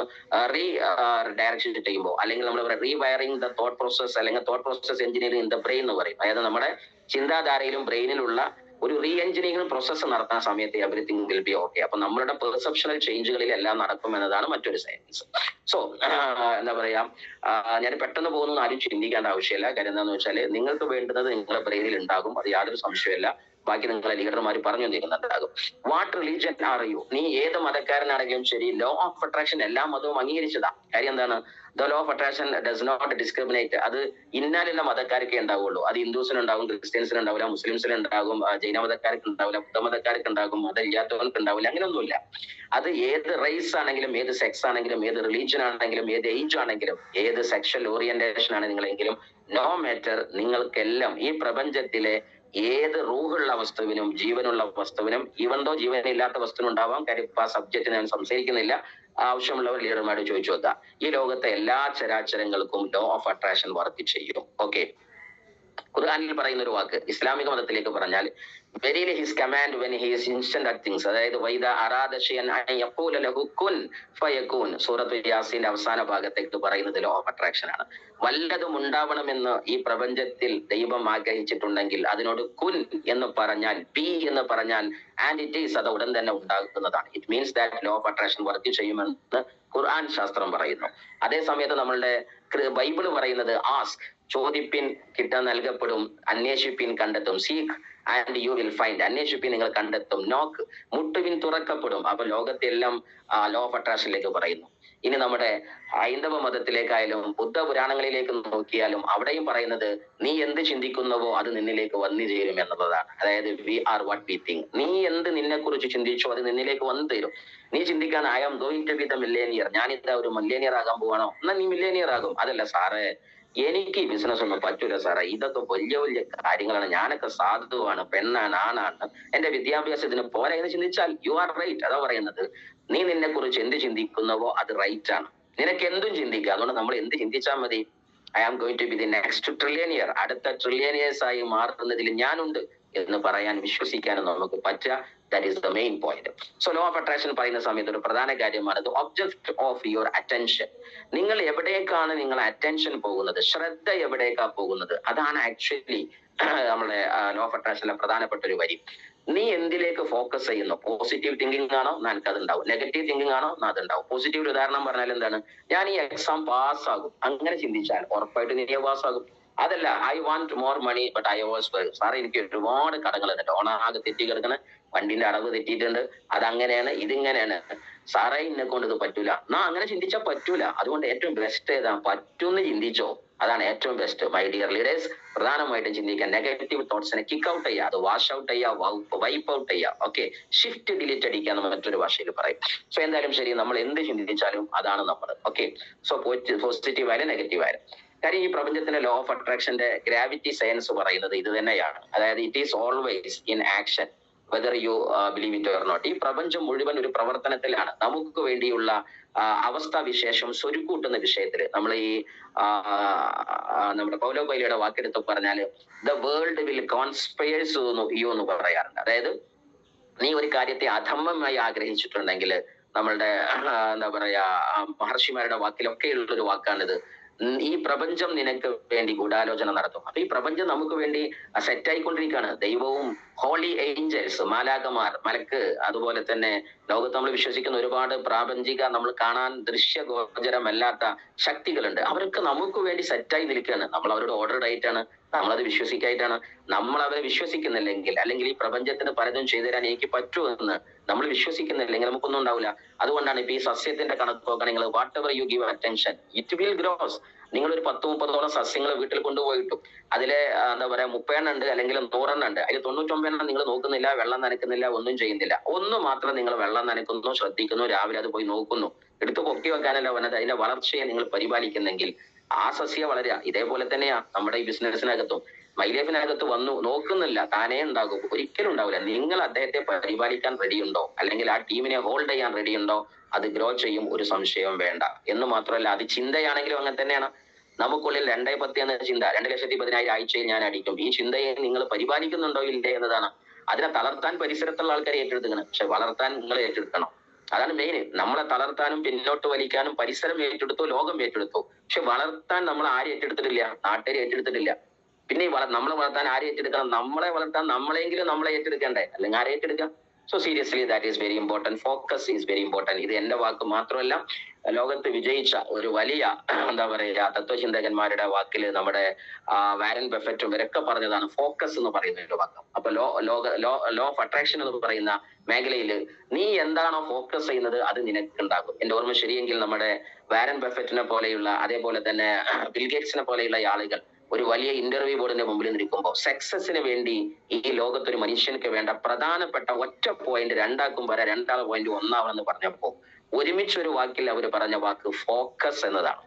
ഡയറക്ഷൻ ചെയ്യുമ്പോൾ, അല്ലെങ്കിൽ നമ്മൾ റീവയറിംഗ് ദ തോട്ട് പ്രോസസ്, അല്ലെങ്കിൽ thought process engineering in the brain എന്ന് പറയും. അതായത് നമ്മുടെ ചിന്താധാരയിലും ബ്രെയിനിലുള്ള ഒരു റീ എഞ്ചിനീയറിംഗ് പ്രോസസ്സ് നടത്തുന്ന സമയത്ത് എവറിത്തിങ് വിൽ ബി ഓക്കെ. അപ്പൊ നമ്മളുടെ പെർസെപ്ഷണൽ ചേഞ്ചുകളിൽ എല്ലാം നടക്കും എന്നതാണ് മറ്റൊരു സയൻസ്. സോ എന്താ പറയാ, ഞാൻ പെട്ടെന്ന് പോകുന്നു ആരും ചിന്തിക്കേണ്ട ആവശ്യമില്ല. കാര്യം എന്താണെന്ന് വെച്ചാൽ നിങ്ങൾക്ക് വേണ്ടുന്നത് നിങ്ങളുടെ ബ്രെയിനിൽ ഉണ്ടാകും, അത് യാതൊരു സംശയമില്ല. ബാക്കി നിങ്ങളെ ലീഡർമാർ പറഞ്ഞു തന്നിരുന്നുണ്ടാകും. What religion are you? നീ ഏത് മതക്കാരനാണെങ്കിലും ശരി, ലോ ഓഫ് അട്രാക്ഷൻ എല്ലാ മതവും അംഗീകരിച്ചതാ. കാര്യം എന്താണ്? The law of attraction does not discriminate. അത് ഇന്നാലുള്ള മതക്കാർക്കേ ഉണ്ടാവുള്ളൂ. അത് ഹിന്ദുസിനുണ്ടാവും, ക്രിസ്ത്യൻസിന് ഉണ്ടാവില്ല, മുസ്ലിംസിനുണ്ടാകും, ജൈന മതക്കാർക്ക് ഉണ്ടാവില്ല, ബുദ്ധമതക്കാർക്ക് ഉണ്ടാകും, മതം ഇല്ലാത്തവർക്ക് ഉണ്ടാവില്ല, അങ്ങനെയൊന്നുമില്ല. അത് ഏത് റേസ് ആണെങ്കിലും, ഏത് സെക്സ് ആണെങ്കിലും, ഏത് റിലീജിയൻ ആണെങ്കിലും, ഏത് ഏജ് ആണെങ്കിലും, ഏത് സെക്ഷൽ ഓറിയന്റേഷൻ ആണ് നിങ്ങളെങ്കിലും, നോ മാറ്റർ, നിങ്ങൾക്കെല്ലാം ഈ പ്രപഞ്ചത്തിലെ ഏത് റൂഹുള്ള വസ്തുവിനും ജീവനുള്ള വസ്തുവിനും, ഈവന്തോ ജീവനില്ലാത്ത വസ്തുവിനുണ്ടാവാം. കാര്യം ഇപ്പൊ ആ സബ്ജക്റ്റ് ഞാൻ സംസാരിക്കുന്നില്ല, ആവശ്യമുള്ളവർ ലീഡർമാരോട് ചോദിച്ചു നോക്കുക. ഈ ലോകത്തെ എല്ലാ ചരാചരങ്ങൾക്കും ലോ ഓഫ് അട്രാക്ഷൻ വർക്ക് ചെയ്യും. ഓക്കെ, ഖുർആനിൽ പറയുന്ന ഒരു വാക്ക് ഇസ്ലാമിക മതത്തിലേക്ക് പറഞ്ഞാൽ verily his command when he is instant at things, അതായത് വൈദ അറാദ ശൈഅൻ അൻ യഖൂല ലഹു കുൻ ഫയകൂൻ. സൂറത്തുൽ യാസീന്റെ അവസാന ഭാഗത്തേക്ക് പറയുന്നത് ലോ ഓഫ് അട്രാക്ഷൻ ആണ്. വല്ലതും ഉണ്ടാവണമെന്ന് ഈ പ്രപഞ്ചത്തിൽ ദൈവം ആഗ്രഹിച്ചിട്ടുണ്ടെങ്കിൽ അതിനോട് കുൻ എന്ന് പറഞ്ഞാൽ, ബി എന്ന് പറഞ്ഞാൽ, ആൻഡ് ഇറ്റ് ഈസ്, അത് ഉടൻ തന്നെ ഉണ്ടാകുന്നതാണ്. It means that law of attraction work ചെയ്യുമെന്ന് ഖുർആൻ ശാസ്ത്രം പറയുന്നു. അതേ സമയത്ത് നമ്മളുടെ ബൈബിള് പറയുന്നത് ആസ്ക്, ചോദിപ്പിൻ കിട്ടാൻ നൽകപ്പെടും, അന്വേഷിപ്പിൻ കണ്ടെത്തും, seek and you will find, അന്വേഷിപ്പിൻ നിങ്ങൾ കണ്ടെത്തും, നോക്ക് മുട്ടുവിൻ തുറക്കപ്പെടും. അപ്പൊ ലോകത്തെല്ലാം ലോ ഓഫ് അട്രാക്ഷനിലേക്ക് പറയുന്നു. ഇനി നമ്മുടെ ഹൈന്ദവ മതത്തിലേക്കായാലും ബുദ്ധ പുരാണങ്ങളിലേക്ക് നോക്കിയാലും അവിടെയും പറയുന്നത് നീ എന്ത് ചിന്തിക്കുന്നുവോ അത് നിന്നിലേക്ക് വന്നു ചേരും എന്നുള്ളതാണ്. അതായത് we are what we think. നീ എന്ത് നിന്നെ കുറിച്ച് ചിന്തിച്ചോ അത് നിന്നിലേക്ക് വന്നു തരും. നീ ചിന്തിക്കാൻ I am going to be the millionaire, ഞാൻ ഇതാ ഒരു മില്ലേനിയർ ആകാൻ പോവാണോ, എന്നാ നീ മില്ലേനിയർ ആകും. അതല്ല സാറേ എനിക്ക് ഈ ബിസിനസ് ഒന്നും പറ്റൂല സാറേ, ഇതൊക്കെ വലിയ വലിയ കാര്യങ്ങളാണ്, ഞാനൊക്കെ സാധുവാണ്, പെണ്ണാണ്, ആണാണ്, എന്റെ വിദ്യാഭ്യാസത്തിന് പോരാ എന്ന് ചിന്തിച്ചാൽ യു ആർ റൈറ്റ്. അതാ പറയുന്നത്, നീ നിന്നെ കുറിച്ച് എന്ത് ചിന്തിക്കുന്നുവോ അത് റൈറ്റ് ആണ്. നിനക്ക് എന്തും ചിന്തിക്കുക. അതുകൊണ്ട് നമ്മൾ എന്ത് ചിന്തിച്ചാൽ മതി? I am going to be the next trillionaire, അടുത്ത ട്രില്യനിയേഴ്സ് ആയി മാറുന്നതിൽ ഞാനുണ്ട് എന്ന് പറയാൻ വിശ്വസിക്കാനും നമുക്ക് പറ്റുക. That is the main point. So low of attraction പറയുന്ന സമയത്ത് ഒരു പ്രധാന കാര്യമാണ് the object of your attention. നിങ്ങൾ എവിടേക്കാണ് നിങ്ങൾ അറ്റൻഷൻ പോകുന്നത്, ശ്രദ്ധ എവിടേക്കാ പോകുന്നത്, അതാണ് ആക്ച്വലി നമ്മുടെ ലോ ഓഫ് അട്രാക്ഷനിലെ പ്രധാനപ്പെട്ട ഒരു വരി. നീ എന്തിലേക്ക് ഫോക്കസ് ചെയ്യുന്നു? പോസിറ്റീവ് തിങ്കിങ് ആണോ, നിനക്ക് അതുണ്ടാവും. നെഗറ്റീവ് തിങ്കിങ് ആണോ, അതുണ്ടാവും. പോസിറ്റീവ് ഉദാഹരണം പറഞ്ഞാൽ എന്താണ്, ഞാൻ ഈ എക്സാം പാസ്സാകും, അങ്ങനെ ചിന്തിച്ചാൽ ഉറപ്പായിട്ട് നീ പാസ്സാകും. അതല്ല I want more money but I was സാറേ എനിക്ക് ഒരുപാട് കടങ്ങളുണ്ട്, ലോണാകെ തെറ്റി കിടക്കണ, വണ്ടിന്റെ അടവ് തെറ്റിയിട്ടുണ്ട്, അതങ്ങനെയാണ് ഇതിങ്ങനെയാണ്, സാറേ ഇന്നെ കൊണ്ട് ഇത് പറ്റൂല. എന്നാ അങ്ങനെ ചിന്തിച്ചാൽ പറ്റൂല. അതുകൊണ്ട് ഏറ്റവും ബെസ്റ്റ് ഏതാ, പറ്റൂന്ന് ചിന്തിച്ചോ, അതാണ് ഏറ്റവും ബെസ്റ്റ്. മൈ ഡിയർ ലീഡേഴ്സ്, പ്രധാനമായിട്ടും ചിന്തിക്കാൻ നെഗറ്റീവ് തോട്ട്സിനെ കിക്ക് ഔട്ട് ചെയ്യുക, അത് വാഷ് ഔട്ട് ചെയ്യുക, വൈപ്പ് ഔട്ട് ചെയ്യുക. ഓക്കെ, ഷിഫ്റ്റ് ഡിലീറ്റ് അടിക്കുക എന്ന് മറ്റൊരു ഭാഷയിൽ പറയും. സോ എന്തായാലും ശരി, നമ്മൾ എന്ത് ചിന്തിച്ചാലും അതാണ് നമ്മൾ. ഓക്കെ, സോ പോസിറ്റീവ് ആയാലും നെഗറ്റീവ് ആയാലും. കാര്യം ഈ പ്രപഞ്ചത്തിന്റെ ലോ ഓഫ് അട്രാക്ഷന്റെ ഗ്രാവിറ്റി സയൻസ് പറയുന്നത് ഇത് തന്നെയാണ്. അതായത് it is always in action whether you believe it or not. ഈ പ്രപഞ്ചം മുഴുവൻ ഒരു പ്രവർത്തനത്തിലാണ്. നമുക്ക് വേണ്ടിയുള്ള അവസ്ഥാവിശേഷം സ്വരുക്കൂട്ടുന്ന വിഷയത്തിൽ നമ്മൾ ഈ നമ്മുടെ പൗലോ കൊയ്ലോയുടെ വാക്കെടുത്ത് പറഞ്ഞാൽ ദ വേൾഡ് വിൽ കോൺസ്പയേഴ്സ് യു എന്ന് പറയാറുണ്ട്. അതായത് നീ ഒരു കാര്യത്തെ അധമമായി ആഗ്രഹിച്ചിട്ടുണ്ടെങ്കിൽ, നമ്മളുടെ എന്താ പറയാ മഹർഷിമാരുടെ വാക്കിലൊക്കെ ഉള്ളൊരു വാക്കാണിത്, ഈ പ്രപഞ്ചം നിനക്ക് വേണ്ടി ഗൂഢാലോചന നടത്തും. അപ്പൊ ഈ പ്രപഞ്ചം നമുക്ക് വേണ്ടി സെറ്റായിക്കൊണ്ടിരിക്കുകയാണ്. ദൈവവും ഹോളി ഏഞ്ചൽസ്, മാലാകമാർ, മലക്ക്, അതുപോലെ തന്നെ ലോകത്ത് നമ്മൾ വിശ്വസിക്കുന്ന ഒരുപാട് പ്രാപഞ്ചിക നമ്മൾ കാണാൻ ദൃശ്യഗോചരമല്ലാത്ത ശക്തികളുണ്ട്. അവരൊക്കെ നമുക്ക് വേണ്ടി സെറ്റായി നിൽക്കുകയാണ്. നമ്മൾ അവരുടെ ഓർഡർ ആയിട്ടാണ്, നമ്മളത് വിശ്വസിക്കായിട്ടാണ്. നമ്മൾ അവരെ വിശ്വസിക്കുന്നില്ലെങ്കിൽ, അല്ലെങ്കിൽ ഈ പ്രപഞ്ചത്തിന് പലതും ചെയ്തു തരാൻ എനിക്ക് പറ്റുമെന്ന് നമ്മൾ വിശ്വസിക്കുന്നില്ലെങ്കിൽ നമുക്കൊന്നും ഉണ്ടാവില്ല. അതുകൊണ്ടാണ് ഇപ്പൊ ഈ സസ്യത്തിന്റെ കണക്ക് നോക്കുകയാണെങ്കിൽ what ever you give attention it will gross. നിങ്ങൾ ഒരു 10-30 സസ്യങ്ങൾ വീട്ടിൽ കൊണ്ടുപോയിട്ടു അതിലെ എന്താ പറയാ 30 ഉണ്ട് അല്ലെങ്കിൽ 100 ഉണ്ട്, അതിൽ 99 നിങ്ങൾ നോക്കുന്നില്ല, വെള്ളം നനയ്ക്കുന്നില്ല, ഒന്നും ചെയ്യുന്നില്ല. ഒന്ന് മാത്രം നിങ്ങൾ വെള്ളം നനയ്ക്കുന്നു, ശ്രദ്ധിക്കുന്നു, രാവിലെ അത് പോയി നോക്കുന്നു, എടുത്ത് പൊക്കി വെക്കാനല്ല വന്നത്, അതിന്റെ വളർച്ചയെ നിങ്ങൾ പരിപാലിക്കുന്നെങ്കിൽ ആ സസ്യ വളരുക. ഇതേപോലെ തന്നെയാ നമ്മുടെ ഈ ബിസിനസ്സിനകത്തും മൈലേഫിനകത്ത് വന്നു നോക്കുന്നില്ല, താനേ ഉണ്ടാകും, ഒരിക്കലും ഉണ്ടാവില്ല. നിങ്ങൾ അദ്ദേഹത്തെ പരിപാലിക്കാൻ റെഡിയുണ്ടോ, അല്ലെങ്കിൽ ആ ടീമിനെ ഹോൾഡ് ചെയ്യാൻ റെഡിയുണ്ടോ, അത് ഗ്രോ ചെയ്യും, ഒരു സംശയവും വേണ്ട. എന്ന് മാത്രമല്ല, അത് ചിന്തയാണെങ്കിലും അങ്ങനെ തന്നെയാണ്. നമുക്കുള്ളിൽ 210 എന്ന ചിന്ത, 2,10,000 ആഴ്ചയിൽ ഞാൻ അടിക്കും, ഈ ചിന്തയെ നിങ്ങൾ പരിപാലിക്കുന്നുണ്ടോ ഇല്ലേ എന്നതാണ്. അതിനെ തളർത്താൻ പരിസരത്തുള്ള ആൾക്കാരെ ഏറ്റെടുക്കണം, പക്ഷെ വളർത്താൻ നിങ്ങൾ ഏറ്റെടുക്കണം. അതാണ് മെയിൻ. നമ്മളെ തളർത്താനും പിന്നോട്ട് വലിക്കാനും പരിസരം ഏറ്റെടുത്തു, ലോകം ഏറ്റെടുത്തു. പക്ഷെ വളർത്താൻ നമ്മൾ ആരും ഏറ്റെടുത്തിട്ടില്ല, നാട്ടുകാർ ഏറ്റെടുത്തിട്ടില്ല. പിന്നെ നമ്മളെ വളർത്താൻ ആരെ ഏറ്റെടുക്കണം? നമ്മളെ വളർത്താൻ നമ്മളെങ്കിലും നമ്മളെ ഏറ്റെടുക്കണ്ടേ, അല്ലെങ്കിൽ ആരെ ഏറ്റെടുക്കാം? So seriously that is very important. Focus is very important. ഇത് എന്റെ വാക്ക് മാത്രമല്ല, ലോകത്ത് വിജയിച്ച ഒരു വലിയ എന്താ പറയുക തത്വചിന്തകന്മാരുടെ വാക്കില് നമ്മുടെ വാരൻ ബഫറ്റും ഇവരൊക്കെ പറഞ്ഞതാണ് ഫോക്കസ് എന്ന് പറയുന്ന ഒരു വാക്ക്. അപ്പൊ ലോ ഓഫ് അട്രാക്ഷൻ എന്ന് പറയുന്ന മേഖലയിൽ നീ എന്താണോ ഫോക്കസ് ചെയ്യുന്നത് അത് നിനക്കുണ്ടാകും. എന്റെ ഓർമ്മ ശരിയെങ്കിൽ നമ്മുടെ വാരൻ ബഫറ്റിനെ പോലെയുള്ള, അതേപോലെ തന്നെ ബിൽഗേറ്റ്സിനെ പോലെയുള്ള ആളുകൾ ഒരു വലിയ ഇന്റർവ്യൂ ബോർഡിന്റെ മുമ്പിൽ നിൽക്കുമ്പോൾ സക്സസിന് വേണ്ടി ഈ ലോകത്തൊരു മനുഷ്യർക്ക് വേണ്ട പ്രധാനപ്പെട്ട ഒറ്റ പോയിന്റ്, രണ്ടാക്കും വരെ രണ്ടാമത്തെ പോയിന്റ് ഒന്നാവണമെന്ന് പറഞ്ഞപ്പോ ഒരുമിച്ചൊരു വാക്കിൽ അവർ പറഞ്ഞ വാക്ക് ഫോക്കസ് എന്നതാണ്.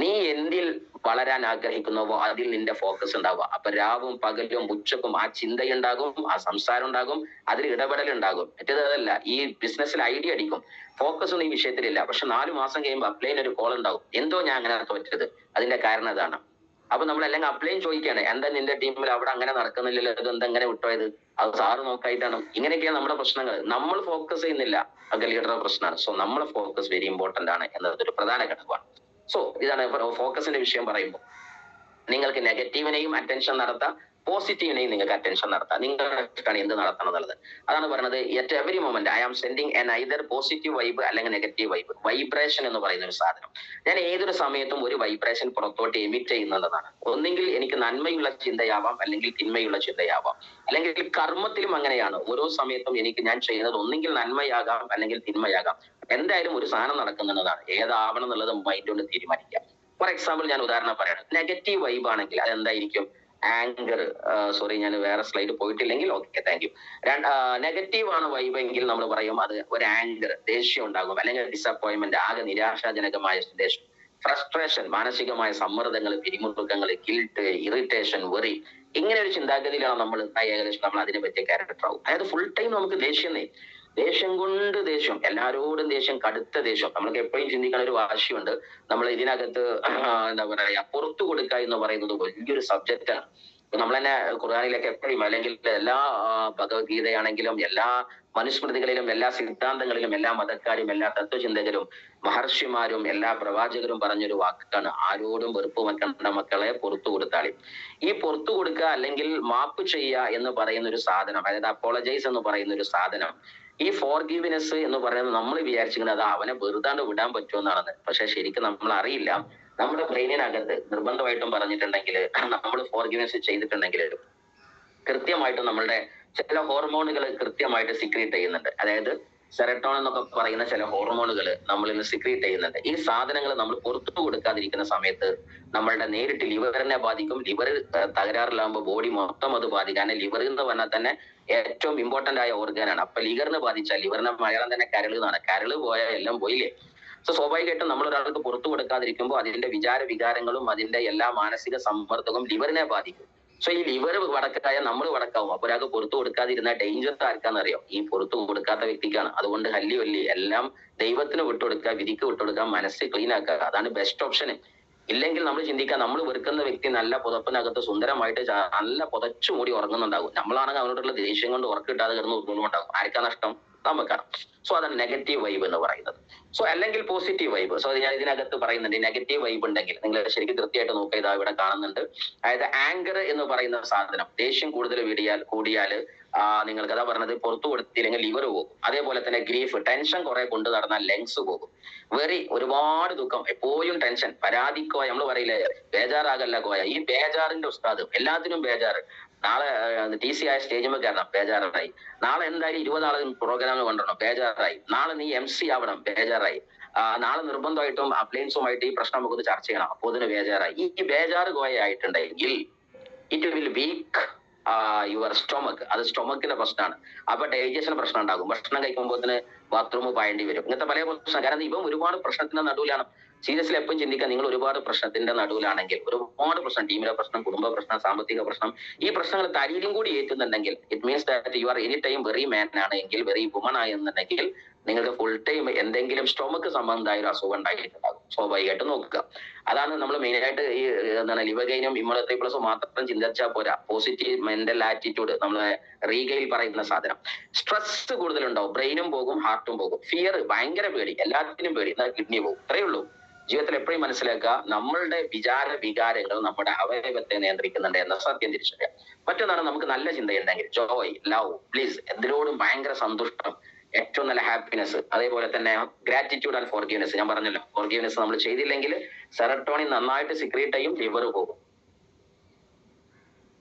നീ എന്തിൽ വളരാൻ ആഗ്രഹിക്കുന്നുവോ അതിൽ നിന്റെ ഫോക്കസ് ഉണ്ടാവുക. അപ്പൊ രാവും പകലും ഉച്ചക്കും ആ ചിന്തയുണ്ടാകും, ആ സംസാരം ഉണ്ടാകും, അതിൽ ഇടപെടൽ ഉണ്ടാകും. മറ്റേത് അതല്ല, ഈ ബിസിനസ്സിൽ ഐഡിയ അടിക്കും, ഫോക്കസ് ഒന്നും ഈ വിഷയത്തിലില്ല. പക്ഷെ 4 മാസം കഴിയുമ്പോൾ അപ്ലൈൻ ഒരു കോൾ ഉണ്ടാവും, എന്തോ ഞാൻ അങ്ങനെ തോറ്റത്, അതിന്റെ കാരണം ഇതാണ്. അപ്പൊ നമ്മൾ അല്ലെങ്കിൽ അപ്ലൈൻ ചോദിക്കുകയാണ്, എന്താ നിന്റെ ടീമിൽ അവിടെ അങ്ങനെ നടക്കുന്നില്ലല്ലോ, ഇത് എന്തെങ്ങനെ വിട്ടോയത്, അത് സാറ് നോക്കായിട്ടാണ്. ഇങ്ങനെയൊക്കെയാണ് നമ്മുടെ പ്രശ്നങ്ങൾ. നമ്മൾ ഫോക്കസ് ചെയ്യുന്നില്ല, അത് ലീഡറുടെ പ്രശ്നമാണ്. സോ നമ്മളെ ഫോക്കസ് വെരി ഇമ്പോർട്ടന്റ് ആണ് എന്നതൊരു പ്രധാന ഘടകമാണ്. സോ ഇതാണ് ഫോക്കസിന്റെ വിഷയം പറയുമ്പോൾ. നിങ്ങൾക്ക് നെഗറ്റീവിനെയും അറ്റൻഷൻ നടത്താം, പോസിറ്റീവിനെയും നിങ്ങൾക്ക് അറ്റൻഷൻ നടത്താം. നിങ്ങൾക്കാണ് എന്ത് നടത്തണം എന്നുള്ളത്. അതാണ് പറയുന്നത്, at every moment I am sending an either positive vibe അല്ലെങ്കിൽ നെഗറ്റീവ് വൈബ്. വൈബ്രേഷൻ എന്ന് പറയുന്ന ഒരു സാധനം, ഞാൻ ഏതൊരു സമയത്തും ഒരു വൈബ്രേഷൻ പുറത്തോട്ട് എമിറ്റ് ചെയ്യുന്നതാണ്. ഒന്നെങ്കിൽ എനിക്ക് നന്മയുള്ള ചിന്തയാവാം, അല്ലെങ്കിൽ തിന്മയുള്ള ചിന്തയാവാം, അല്ലെങ്കിൽ കർമ്മത്തിലും അങ്ങനെയാണ്. ഓരോ സമയത്തും എനിക്ക് ഞാൻ ചെയ്യുന്നത് ഒന്നെങ്കിൽ നന്മയാകാം അല്ലെങ്കിൽ തിന്മയാകാം. എന്തായാലും ഒരു സാധനം നടക്കുന്നതാണ്, ഏതാവണം എന്നുള്ളത് മൈൻഡ് കൊണ്ട് തീരുമാനിക്കാം. ഫോർ എക്സാമ്പിൾ ഞാൻ ഉദാഹരണം പറയണം, നെഗറ്റീവ് വൈബ് ആണെങ്കിൽ അതെന്തായിരിക്കും? ആങ്കർ, സോറി ഞാൻ വേറെ സ്ലൈഡ് പോയിട്ടില്ലെങ്കിൽ ഓക്കെ, താങ്ക് യു. നെഗറ്റീവ് ആണ് വൈബ് എങ്കിൽ നമ്മൾ പറയും അത് ഒരു ആങ്കർ, ദേഷ്യം ഉണ്ടാകും, അല്ലെങ്കിൽ ഡിസപ്പോയിന്റ്മെന്റ്, ആകെ നിരാശാജനകമായ ദേഷ്യം, ഫ്രസ്ട്രേഷൻ, മാനസികമായ സമ്മർദ്ദങ്ങൾ, പിരിമുറുക്കങ്ങൾ, ഗിൽട്ട്, ഇറിറ്റേഷൻ, വെറി. ഇങ്ങനെ ഒരു ചിന്താഗതിയിലാണ് നമ്മൾ ഏകദേശം നമ്മൾ അതിനെ പറ്റിയ ക്യാരക്ടർ ആവും. അതായത് ഫുൾ ടൈം നമുക്ക് ദേഷ്യം കൊണ്ട് ദേഷ്യം, എല്ലാരോടും ദേഷ്യം, കടുത്ത ദേഷ്യം. നമ്മൾക്ക് എപ്പോഴും ചിന്തിക്കാൻ ഒരു വാശിയുണ്ട്. നമ്മൾ ഇതിനകത്ത് എന്താ പറയാ പുറത്തു കൊടുക്കുക എന്ന് പറയുന്നത് വലിയൊരു സബ്ജക്റ്റാണ്. നമ്മൾ തന്നെ ഖുർആനിലൊക്കെ എപ്പോഴും, അല്ലെങ്കിൽ എല്ലാ ഭഗവത്ഗീതയാണെങ്കിലും എല്ലാ മനുസ്മൃതികളിലും എല്ലാ സിദ്ധാന്തങ്ങളിലും എല്ലാ മതക്കാരും എല്ലാ തത്വചിന്തകരും മഹർഷിമാരും എല്ലാ പ്രവാചകരും പറഞ്ഞൊരു വാക്കാണ്, ആരോടും വെറുപ്പ് വെക്കേണ്ട മക്കളെ പുറത്തു കൊടുത്താളി. ഈ പുറത്തു കൊടുക്കുക അല്ലെങ്കിൽ മാപ്പ് ചെയ്യുക എന്ന് പറയുന്ന ഒരു സാധനം, അതായത് അപ്പോളജൈസ് എന്ന് പറയുന്ന ഒരു സാധനം, ഈ ഫോർഗീവ്നെസ് എന്ന് പറയുന്നത് നമ്മൾ വിചാരിച്ചിരിക്കുന്നത് അവനെ വെറുതാണ്ട് വിടാൻ പറ്റുമെന്നാണെന്ന്. പക്ഷെ ശരിക്കും നമ്മൾ അറിയില്ല, നമ്മുടെ ബ്രെയിനിനകത്ത് നിർബന്ധമായിട്ടും പറഞ്ഞിട്ടുണ്ടെങ്കിൽ നമ്മൾ ഫോർഗീവ്നെസ് ചെയ്തിട്ടുണ്ടെങ്കിൽ കൃത്യമായിട്ടും നമ്മളുടെ ചില ഹോർമോണുകൾ കൃത്യമായിട്ട് സിക്രീറ്റ് ചെയ്യുന്നുണ്ട്. അതായത് സെറട്ടോൺ എന്നൊക്കെ പറയുന്ന ചില ഹോർമോണുകൾ നമ്മൾ ഇന്ന് സിക്രീറ്റ് ചെയ്യുന്നുണ്ട്. ഈ സാധനങ്ങൾ നമ്മൾ പുറത്തു കൊടുക്കാതിരിക്കുന്ന സമയത്ത് നമ്മളുടെ നേരിട്ട് ലിവറിനെ ബാധിക്കും. ലിവർ തകരാറിലാകുമ്പോൾ ബോഡി മൊത്തം അത് ബാധിക്കും. കാരണം ലിവർ എന്ന് പറഞ്ഞാൽ തന്നെ ഏറ്റവും ഇമ്പോർട്ടന്റ് ആയ ഓർഗനാണ്. അപ്പൊ ലിവറിന് ബാധിച്ചാൽ, ലിവറിനെ മലയാളം തന്നെ കരള് എന്നാണ്, കരള് പോയാൽ എല്ലാം പോയില്ലേ. സോ സ്വാഭാവികമായിട്ടും നമ്മൾ ഒരാൾക്ക് പുറത്തു കൊടുക്കാതിരിക്കുമ്പോൾ അതിന്റെ വികാരങ്ങളും അതിന്റെ എല്ലാ മാനസിക സമ്മർദ്ദവും ലിവറിനെ ബാധിക്കും. സോ ഈ ലിവർ വടക്കായ നമ്മൾ വടക്കാവും. അപ്പൊ ഒരാൾക്ക് പുറത്തു കൊടുക്കാതിരുന്ന ഡേഞ്ചർ ആർക്കാന്നറിയോ? ഈ പുറത്തു കൊടുക്കാത്ത വ്യക്തിക്കാണ്. അതുകൊണ്ട് വല്ലി എല്ലാം ദൈവത്തിന് വിട്ടുകൊടുക്കുക, വിധിക്ക് വിട്ടുകൊടുക്കുക, മനസ്സ് ക്ലീൻ ആക്കുക, അതാണ് ബെസ്റ്റ് ഓപ്ഷൻ. ഇല്ലെങ്കിൽ നമ്മൾ ചിന്തിക്കുക, നമ്മൾ വെറുക്കുന്ന വ്യക്തി നല്ല പുതപ്പിനകത്ത് സുന്ദരമായിട്ട് നല്ല പുതച്ചു മൂടി ഉറങ്ങുന്നുണ്ടാകും. നമ്മളാണെങ്കിൽ അവനോടുള്ള ദേഷ്യം കൊണ്ട് ഉറക്കിട്ടാതെ കിടന്ന് ഉറങ്ങുന്നുണ്ടാകും. ആർക്കാ നഷ്ടം? നമുക്കാണ്. സോ അതാണ് നെഗറ്റീവ് വൈബ് എന്ന് പറയുന്നത്. സോ അല്ലെങ്കിൽ പോസിറ്റീവ് വൈബ്. സോ ഞാൻ ഇതിനകത്ത് പറയുന്നുണ്ട്, നെഗറ്റീവ് വൈബ് ഉണ്ടെങ്കിൽ നിങ്ങൾ ശരിക്കും കൃത്യമായിട്ട് നോക്കുക. ഇതാ ഇവിടെ കാണുന്നുണ്ട്. അതായത് ആങ്കർ എന്ന് പറയുന്ന സാധനം, ദേഷ്യം കൂടുതൽ കൂടിയാല് നിങ്ങൾക്ക് അതാ പറഞ്ഞത്, പുറത്തു കൊടുത്തില്ലെങ്കിൽ ലിവർ പോകും. അതേപോലെ തന്നെ ഗ്രീഫ്, ടെൻഷൻ കുറെ കൊണ്ട് നടന്നാൽ ലങ്സ് പോകും. വെറി, ഒരുപാട് ദുഃഖം, എപ്പോഴും ടെൻഷൻ, പരാതിക്കോയ, നമ്മൾ പറയില്ലേ ബേജാറാകല്ല കോയ. ഈ ബേജാറിന്റെ ഉസ്താദ്, എല്ലാത്തിനും ബേജാറ്. നാളെ TC ആയ സ്റ്റേജിൽ കയറണം, ബേജാറായി. നാളെ എന്തായാലും 20 ആളുകൾ പ്രോഗ്രാമിൽ കൊണ്ടുവരണം, ബേജാറായി. നാളെ നീ MC ആവണം, ബേജാറായി. നാളെ നിർബന്ധമായിട്ടും അപ്ലയൻസുമായിട്ട് ഈ പ്രശ്നം നമുക്കൊന്ന് ചർച്ച ചെയ്യണം, അപ്പൊ അതിന് ബേജാറായി. ഈ ബേജാറ് കോയ ആയിട്ടുണ്ടെങ്കിൽ it will weak your stomach. അത് സ്റ്റൊമക്കിന്റെ പ്രശ്നമാണ്. അപ്പൊ ഡൈജഷന് പ്രശ്നം ഉണ്ടാകും. ഭക്ഷണം കഴിക്കുമ്പോൾ ബാത്റൂം പായേണ്ടി വരും. ഇങ്ങനത്തെ പല പ്രശ്നം. കാരണം ഇവൻ ഒരുപാട് പ്രശ്നത്തിന്റെ നടുവിലാണ്. സീരിയസ്ലി എപ്പോഴും ചിന്തിക്കുക, നിങ്ങൾ ഒരുപാട് പ്രശ്നത്തിന്റെ നടുവിലാണെങ്കിൽ, ഒരുപാട് പ്രശ്നം, ടീമിലെ പ്രശ്നം, കുടുംബ പ്രശ്നം, സാമ്പത്തിക പ്രശ്നം, ഈ പ്രശ്നങ്ങൾ തലയിലും കൂടി ഏറ്റുന്നുണ്ടെങ്കിൽ it means that you are any time worry man ആണ് എങ്കിൽ, വെറി വുമൺ ആയെന്നുണ്ടെങ്കിൽ നിങ്ങൾക്ക് ഫുൾ ടൈം എന്തെങ്കിലും സ്റ്റൊമക്ക് സംബന്ധമായ ഒരു അസുഖം ഉണ്ടായിട്ടുണ്ടാകും. സ്വാഭാവികമായിട്ട് നോക്കുക. അതാണ് നമ്മൾ മെയിൻ ആയിട്ട് ഈ എന്താണ് ലിവഗൈനും ഇമ്മ്യൂണിറ്റി പ്ലസും മാത്രം ചിന്തിച്ചാൽ പോരാ. പോസിറ്റീവ് മെന്റൽ ആറ്റിറ്റ്യൂഡ്, നമ്മളെ റീഗയിൽ പറയുന്ന സാധനം. സ്ട്രെസ് കൂടുതലുണ്ടാവും, ബ്രെയിനും പോകും, ഹാർട്ടും പോകും. ഫിയർ, ഭയങ്കര പേടി, എല്ലാത്തിനും പേടി, എന്നാൽ കിഡ്നി പോകും. ഇത്രയേ ഉള്ളൂ. ജീവിതത്തിൽ എപ്പോഴും മനസ്സിലാക്കുക, നമ്മളുടെ വികാരങ്ങൾ നമ്മുടെ അവയവത്തെ നിയന്ത്രിക്കുന്നുണ്ട് എന്ന സത്യം തിരിച്ചറിയാം. മറ്റൊന്നാണ്, നമുക്ക് നല്ല ചിന്തയുണ്ടെങ്കിൽ, ജോയ്, ലവ്, പ്ലീസ്, എന്തിനോടും ഭയങ്കര സന്തുഷ്ടം, ഏറ്റവും നല്ല ഹാപ്പിനെസ്, അതേപോലെ തന്നെ ഗ്രാറ്റിറ്റ്യൂഡ് ആൻഡ് ഫോർഗീവ്നെസ്. ഞാൻ പറഞ്ഞല്ലോ, ഫോർഗീവ്നെസ് നമ്മൾ ചെയ്തില്ലെങ്കിൽ സെറട്ടോണിൻ നന്നായിട്ട് സിക്രീറ്റ് ചെയ്യും, ലിവർ പോകും.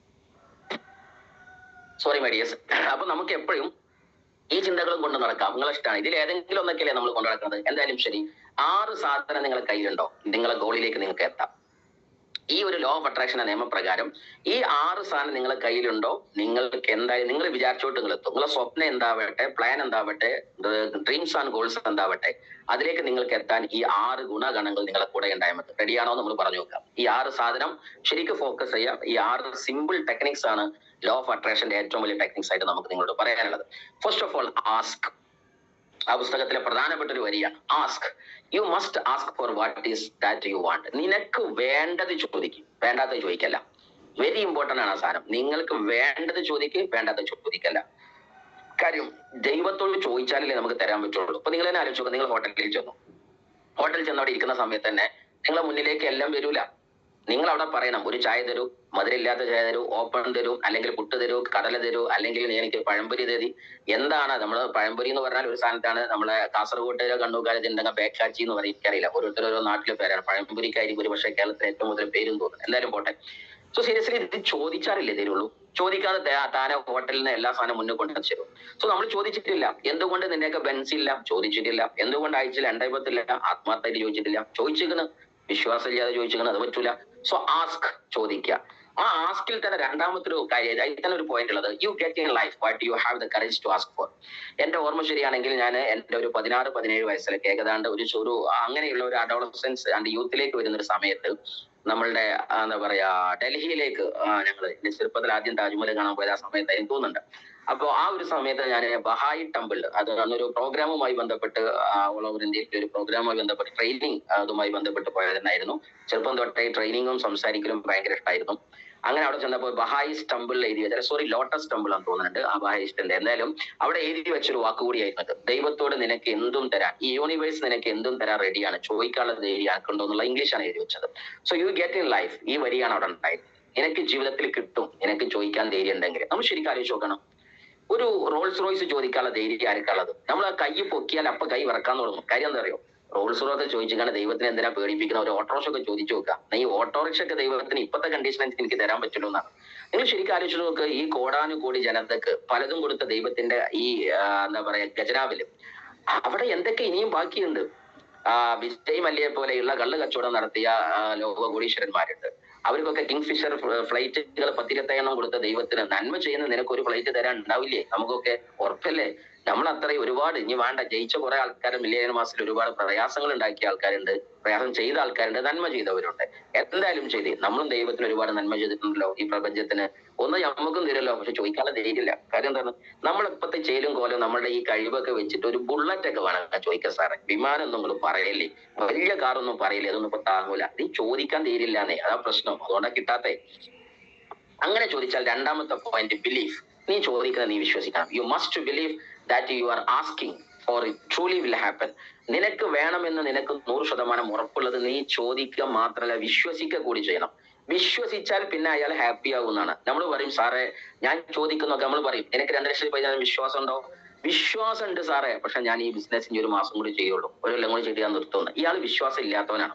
Sorry my dears. അപ്പൊ നമുക്ക് എപ്പോഴും ഈ ചിന്തകളും കൊണ്ട് നടക്കാം. നിങ്ങളെ ഇഷ്ടമാണ്. ഇതിൽ ഏതെങ്കിലും ഒന്നൊക്കെയല്ലേ നമ്മൾ കൊണ്ടു നടക്കുന്നത്. എന്തായാലും ശരി, 6 സാധനം നിങ്ങളുടെ കയ്യിലുണ്ടോ, നിങ്ങളെ ഗോളിലേക്ക് നിങ്ങൾക്ക് എത്താം. ഈ ഒരു ലോ ഓഫ് അട്രാക്ഷൻ നിയമപ്രകാരം ഈ 6 സാധനം നിങ്ങളുടെ കയ്യിലുണ്ടോ, നിങ്ങൾക്ക് എന്തായാലും നിങ്ങൾ വിചാരിച്ചോട്ട് നിങ്ങൾ എത്തും. നിങ്ങളെ സ്വപ്നം എന്താവട്ടെ, പ്ലാൻ എന്താവട്ടെ, ഡ്രീംസ് ആൻഡ് ഗോൾസ് എന്താവട്ടെ, അതിലേക്ക് നിങ്ങൾക്ക് എത്താൻ ഈ 6 ഗുണഗണങ്ങൾ നിങ്ങളെ കൂടെ ഉണ്ടായാൽ മതി. റെഡിയാണോ നമ്മൾ പറഞ്ഞു നോക്കാം. ഈ 6 സാധനം ശരിക്കും ഫോക്കസ് ചെയ്യാം. ഈ 6 സിമ്പിൾ ടെക്നിക്സ് ആണ് ലോ ഓഫ് അട്രാക്ഷന്റെ ഏറ്റവും വലിയ ടെക്നിക്സ് ആയിട്ട് നമുക്ക് നിങ്ങളോട് പറയാനുള്ളത്. First of all, ask. ആ പുസ്തകത്തിലെ പ്രധാനപ്പെട്ട ഒരു വരിയാണ് ask. You must ask for what is that you want. നിനക്ക് വേണ്ടത് ചോദിക്കും, വേണ്ടാത്തത് ചോദിക്കല്ല. വെരി ഇമ്പോർട്ടന്റ് ആണ് ആ സാധനം. നിങ്ങൾക്ക് വേണ്ടത് ചോദിക്കുക, വേണ്ടാത്തത് ചോദിക്കല്ല. കാര്യം ദൈവത്തോട് ചോദിച്ചാലല്ലേ നമുക്ക് തരാൻ പറ്റുള്ളൂ. അപ്പൊ നിങ്ങൾ തന്നെ ആലോചിച്ച് നോക്കുക, നിങ്ങൾ ഹോട്ടലിൽ ചെന്നു. ഹോട്ടലിൽ ചെന്നവിടെ ഇരിക്കുന്ന സമയത്ത് തന്നെ നിങ്ങളെ മുന്നിലേക്ക് എല്ലാം വരൂല. നിങ്ങൾ അവിടെ പറയണം, ഒരു ചായ തരൂ, മധുരമില്ലാത്ത ചായ തരൂ, ഓപ്പൺ തരൂ, അല്ലെങ്കിൽ പുട്ട് തരൂ, കടല തരൂ, അല്ലെങ്കിൽ എനിക്ക് പഴംപൊരി തരി. എന്താണ് നമ്മൾ പഴംപൊരി എന്ന് പറഞ്ഞാൽ ഒരു സ്ഥാനത്താണ് നമ്മളെ കാസർഗോഡ് കണ്ണൂക്കാരെ ഉണ്ടെങ്കിൽ ബേക്കാച്ചി എന്ന് പറയും. എനിക്കറിയില്ല, ഓരോ നാട്ടിലെ പേരാണ്. പഴംപൊരിക്കായിരിക്കും ഒരു പക്ഷേ കേരളത്തിൽ ഏറ്റവും കൂടുതൽ പേരും തോന്നുന്നു. എന്തായാലും പോട്ടെ. സോ സീരിയസ്ലി ഇത് ചോദിച്ചാറില്ലേ തരുള്ളൂ. ചോദിക്കാതെ താനെ ഹോട്ടലിൽ നിന്ന് എല്ലാ സാധനം മുന്നിൽ കൊണ്ടുവന്ന് തരും. സോ നമ്മൾ ചോദിച്ചിട്ടില്ല. എന്തുകൊണ്ട് നിന്നെയൊക്കെ ബെൻസില്ല, ചോദിച്ചിട്ടില്ല. എന്തുകൊണ്ട് ആഴ്ചയിൽ 2 പത്തില്ല, ആത്മാർത്ഥമായിട്ട് ചോദിച്ചിട്ടില്ല. ചോദിച്ചിരിക്കുന്നു, വിശ്വാസം ഇല്ലാതെ ചോദിച്ചിരിക്കുന്നു, അത് പറ്റൂല. സോ ആസ്ക്, ചോദിക്കുക. ആ ആസ്കിൽ തന്നെ രണ്ടാമത്തെ ഒരു കാര്യം, അതിൽ തന്നെ ഒരു പോയിന്റ് ഉള്ളത്, you get in life what you have the courage to ask for. എന്റെ ഓർമ്മ ശരിയാണെങ്കിൽ ഞാൻ എന്റെ ഒരു 16-17 വയസ്സിലൊക്കെ ഏകദാണ്ട് ഒരു അങ്ങനെയുള്ള ഒരു അഡോളസൻസ് ആൻഡ് യൂത്തിലേക്ക് വരുന്ന ഒരു സമയത്ത് നമ്മളുടെ എന്താ പറയാ ഡൽഹിയിലേക്ക് ഞങ്ങള് എന്റെ ചെറുപ്പത്തിൽ ആദ്യം താജ്മഹൽ കാണാൻ പോയത് ആ സമയത്ത് എനിക്ക് തോന്നുന്നുണ്ട്. അപ്പോൾ ആ ഒരു സമയത്ത് ഞാൻ ബഹായി ടെമ്പിൾ, അത് അന്നൊരു പ്രോഗ്രാമുമായി ബന്ധപ്പെട്ട് ഓൾ ഓവർ ഇന്ത്യയിലെ ഒരു പ്രോഗ്രാമുമായി ബന്ധപ്പെട്ട് ട്രെയിനിങ് അതുമായി ബന്ധപ്പെട്ട് പോയതായിരുന്നു. ചെറുപ്പം തൊട്ടേ ട്രെയിനിങ്ങും സംസാരിക്കലും ഭയങ്കര ഇഷ്ടമായിരുന്നു. അങ്ങനെ അവിടെ ചെന്നപ്പോൾ ബഹായിസ് ടെമ്പിൾ എഴുതി വെച്ചാൽ ലോട്ടസ് ടെമ്പിൾ എന്ന് തോന്നുന്നുണ്ട് ആ ബഹായിസ്റ്റിന്റെ. എന്തായാലും അവിടെ എഴുതി വെച്ചൊരു വാക്കുകൂടിയായിരുന്നത്, ദൈവത്തോട് നിനക്ക് എന്തും തരാൻ, ഈ യൂണിവേഴ്സ് നിനക്ക് എന്തും തരാൻ റെഡിയാണ്, ചോദിക്കാനുള്ള ധൈര്യം ആക്കുണ്ടോ എന്നുള്ള ഇംഗ്ലീഷാണ് എഴുതി വെച്ചത്. So you get in life, ഈ വരിയാണ് അവിടെ ഉണ്ടായത്. നിനക്ക് ജീവിതത്തിൽ കിട്ടും, നിനക്ക് ചോദിക്കാൻ ധൈര്യം ഉണ്ടെങ്കിൽ. നമ്മൾ ശരിക്കും ആലോചിച്ച് നോക്കണം, ഒരു റോൾസ് റോയ്സ് ചോദിക്കാനുള്ള ധൈര്യം ആർക്കുള്ളത്? നമ്മൾ ആ കൈ പൊക്കിയാൽ അപ്പൊ കൈ വിറക്കാൻ തുടങ്ങും. കാര്യം എന്താ അറിയോ, റോൾസ് റോയൊക്കെ ചോദിച്ചാൽ ദൈവത്തിന് എന്തിനാ പേടിപ്പിക്കുന്ന? ഒരു ഓട്ടോറിക്ഷ ഒക്കെ ചോദിച്ചു നോക്കുക. ഈ ഓട്ടോറിക്ഷ ഒക്കെ ദൈവത്തിന് ഇപ്പോഴത്തെ കണ്ടീഷൻ എനിക്ക് തരാൻ പറ്റുള്ളൂ എന്നാണ്. നിങ്ങൾ ശരിക്കും ആലോചിച്ചു നോക്ക്, ഈ കോടാനുകോടി ജനതക്ക് പലതും കൊടുത്ത ദൈവത്തിന്റെ ഈ എന്താ പറയാ ഖജനാവില് അവിടെ എന്തൊക്കെ ഇനിയും ബാക്കിയുണ്ട്. വിജയ് മല്യയെ പോലെയുള്ള കള്ള് കച്ചവടം നടത്തിയ ലോക കോടീശ്വരന്മാരുണ്ട്. അവർക്കൊക്കെ കിങ് ഫിഷർ ഫ്ലൈറ്റുകൾ 10-20 കൊടുത്ത ദൈവത്തിന് നന്മ ചെയ്യുന്ന നിനക്ക് ഒരു ഫ്ലൈറ്റ് തരാൻ ഉണ്ടാവില്ലേ? നമുക്കൊക്കെ ഉറപ്പല്ലേ? നമ്മൾ അത്രയും ഒരുപാട് ഇനി വേണ്ട, ജയിച്ച കുറെ ആൾക്കാർ മില്ലിയൻ മാസത്തിൽ ഒരുപാട് പ്രയാസങ്ങൾ ഉണ്ടാക്കിയ ആൾക്കാരുണ്ട്, പ്രയാസം ചെയ്ത ആൾക്കാരുണ്ട്, നന്മ ചെയ്തവരുണ്ട്. എന്തായാലും ശരി, നമ്മളും ദൈവത്തിന് ഒരുപാട് നന്മ ചെയ്തിട്ടുണ്ടല്ലോ ഈ പ്രപഞ്ചത്തിന്. ഒന്ന് നമുക്കും തരുമല്ലോ, പക്ഷെ ചോദിക്കാനുള്ള ധൈര്യമില്ല. കാര്യം എന്താണ്, നമ്മളിപ്പത്തെ ചേലും കോലും നമ്മളുടെ ഈ കഴിവൊക്കെ വെച്ചിട്ട് ഒരു ബുള്ളറ്റ് ഒക്കെ വേണം ചോദിക്കാൻ സാറേ. വിമാനം നിങ്ങൾ പറയല്ലേ, വലിയ കാറൊന്നും പറയില്ലേ, അതൊന്നും ഇപ്പൊ താങ്ങൂല. നീ ചോദിക്കാൻ ധൈര്യമില്ലാന്നേ, അതാ പ്രശ്നം. അതുകൊണ്ടാ കിട്ടാത്തേ. അങ്ങനെ ചോദിച്ചാൽ രണ്ടാമത്തെ പോയിന്റ് ബിലീഫ്. നീ ചോദിക്കുന്നത് നീ വിശ്വസിക്കണം. You must believe that you are asking for it truly will happen. നിനക്ക് വേണമെന്ന് നിനക്ക് 100% ഉറപ്പുള്ളത് നീ ചോദിക്കുക മാത്രമല്ല വിശ്വസിക്കുക കൂടി ചെയ്യണം. വിശ്വസിച്ചാൽ പിന്നെ അയാൾ ഹാപ്പി ആകുന്നതാണ്. നമ്മൾ പറയും സാറേ ഞാൻ ചോദിക്കുന്നൊക്കെ നമ്മൾ പറയും എനിക്ക് 2 ലക്ഷം രൂപ വിശ്വാസം ഉണ്ടോ? വിശ്വാസം ഉണ്ട് സാറേ, പക്ഷെ ഞാൻ ഈ ബിസിനസ് ഇനി 1 മാസം കൂടി ചെയ്യുള്ളൂ, 1 കൊല്ലം കൂടി ചെയ്യാൻ നിർത്തുന്നു. ഇയാൾ വിശ്വാസം ഇല്ലാത്തവനാണ്.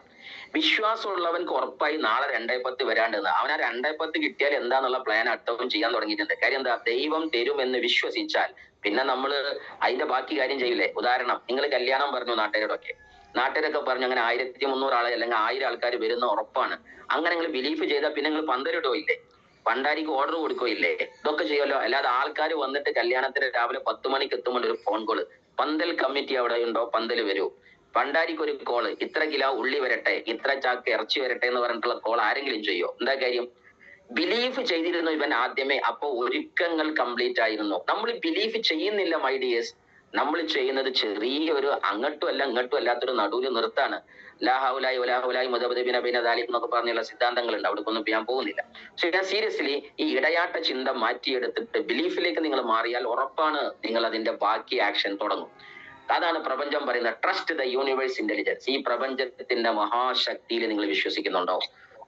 വിശ്വാസമുള്ളവൻക്ക് ഉറപ്പായി നാളെ 2:10 വരാണ്ടെന്ന്. അവൻ ആ 2:10 കിട്ടിയാൽ എന്താന്നുള്ള പ്ലാൻ അടുത്തവൻ ചെയ്യാൻ തുടങ്ങിയിട്ടുണ്ട്. കാര്യം എന്താ? ദൈവം തരുമെന്ന് വിശ്വസിച്ചാൽ പിന്നെ നമ്മൾ അതിന്റെ ബാക്കി കാര്യം ചെയ്യില്ലേ? ഉദാഹരണം, നിങ്ങൾ കല്യാണം പറഞ്ഞു നാട്ടുകാരൊക്കെ പറഞ്ഞു അങ്ങനെ 1300 ആളെ അല്ലെങ്കിൽ 1000 ആൾക്കാർ വരുന്ന ഉറപ്പാണ്. അങ്ങനെ നിങ്ങൾ ബിലീഫ് ചെയ്താൽ പിന്നെ നിങ്ങൾ പന്തലിടോ ഇല്ലേ? പണ്ടാരിക്ക് ഓർഡർ കൊടുക്കുകയില്ലേ? ഇതൊക്കെ ചെയ്യുമല്ലോ. അല്ലാതെ ആൾക്കാർ വന്നിട്ട് കല്യാണത്തിന് രാവിലെ 10 മണിക്ക് എത്തുമ്പോൾ ഒരു ഫോൺ കോള്, പന്തൽ കമ്മിറ്റി അവിടെ ഉണ്ടോ, പന്തൽ വരൂ. പണ്ടാരിക്ക് ഒരു കോള്, ഇത്ര കിലോ ഉള്ളി വരട്ടെ, ഇത്ര ചാക്ക് ഇറച്ചി വരട്ടെ എന്ന് പറഞ്ഞിട്ടുള്ള കോൾ ആരെങ്കിലും ചെയ്യോ? എന്താ കാര്യം? ബിലീഫ് ചെയ്തിരുന്നു ഇവൻ ആദ്യമേ. അപ്പൊ ഒരുക്കങ്ങൾ കംപ്ലീറ്റ് ആയിരുന്നു. നമ്മൾ ബിലീഫ് ചെയ്യുന്നില്ല മൈ ഡിയേഴ്സ്. നമ്മൾ ചെയ്യുന്നത് ചെറിയൊരു അങ്ങോട്ടും അല്ല ഇങ്ങോട്ടും അല്ലാത്തൊരു നടുവിൽ നിർത്താണ്. ലാഹുലായി ഒലാഹുലായി മുതബിന ബിനദാലിക് എന്നൊക്കെ പറഞ്ഞുള്ള സിദ്ധാന്തങ്ങളുണ്ട്. അവിടേക്കൊന്നും ഞാൻ പോകുന്നില്ല. പക്ഷെ ഞാൻ സീരിയസ്ലി ഈ ഇടയാട്ട ചിന്ത മാറ്റിയെടുത്തിട്ട് ബിലീഫിലേക്ക് നിങ്ങൾ മാറിയാൽ ഉറപ്പാണ് നിങ്ങൾ അതിന്റെ ബാക്കി ആക്ഷൻ തുടങ്ങും. അതാണ് പ്രപഞ്ചം പറയുന്നത്, ട്രസ്റ്റ് ദ യൂണിവേഴ്സ് ഇന്റലിജൻസ്. ഈ പ്രപഞ്ചത്തിന്റെ മഹാശക്തിയിൽ നിങ്ങൾ വിശ്വസിക്കുന്നുണ്ടോ?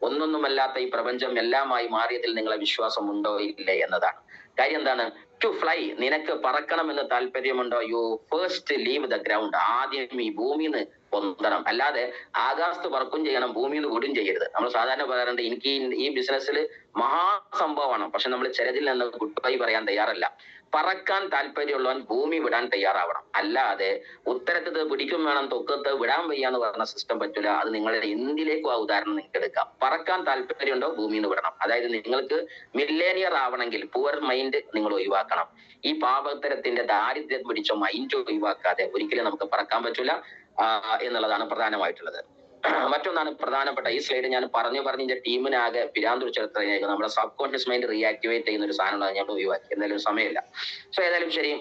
ഒന്നൊന്നുമല്ലാത്ത ഈ പ്രപഞ്ചം എല്ലാമായി മാറിയതിൽ നിങ്ങളെ വിശ്വാസം ഉണ്ടോ ഇല്ലേ എന്നതാണ് കാര്യം. എന്താണ്? ടു ഫ്ലൈ, നിനക്ക് പറക്കണമെന്ന് താല്പര്യമുണ്ടോ? You first leave the ground. ആദ്യം ഈ ഭൂമിന്ന് പൊന്തണം. അല്ലാതെ ആകാശത്ത് പറക്കും ചെയ്യണം, ഭൂമിന്ന് വിടും ചെയ്യരുത്. നമ്മൾ സാധാരണ പറയാറുണ്ട് എനിക്ക് ഈ ബിസിനസ്സിൽ മഹാസംഭവമാണ്, പക്ഷെ നമ്മൾ ചിലതിൽ നിന്ന് ഗുഡ് ബൈ പറയാൻ തയ്യാറല്ല. പറക്കാൻ താല്പര്യമുള്ളവൻ ഭൂമി വിടാൻ തയ്യാറാവണം. അല്ലാതെ ഉത്തരത്തത് പിടിക്കും വേണം തൊക്കത്ത് വിടാൻ വയ്യാന്ന് പറഞ്ഞ സിസ്റ്റം പറ്റൂല. അത് നിങ്ങളുടെ എന്തിലേക്കും ആ ഉദാഹരണം നിങ്ങൾക്ക് എടുക്കാം. പറക്കാൻ താല്പര്യമുണ്ടോ? ഭൂമിന്ന് വിടണം. അതായത് നിങ്ങൾക്ക് മില്ലേനിയർ ആവണമെങ്കിൽ പുവർ മൈൻഡ് നിങ്ങൾ ഒഴിവാക്കണം. ഈ പാപത്തരത്തിന്റെ ദാരിദ്ര്യം പിടിച്ച മൈൻഡ് ഒഴിവാക്കാതെ ഒരിക്കലും നമുക്ക് പറക്കാൻ പറ്റൂല എന്നുള്ളതാണ് പ്രധാനമായിട്ടുള്ളത്. മറ്റൊന്നാണ് പ്രധാനപ്പെട്ട ഈ സ്ലൈഡ് ഞാൻ പറഞ്ഞ ടീമിനാകെ പിരാന്തുടിച്ചെടുത്തതിനേക്ക് നമ്മുടെ സബ് കോൺഷ്യസ് മൈൻഡ് റീആക്ടിവേറ്റ് ചെയ്യുന്ന ഒരു സാധനമാണ് ഞാൻ ഒഴിവാക്കി. എന്തായാലും സമയമില്ല. സോ ഏതായാലും ശരി,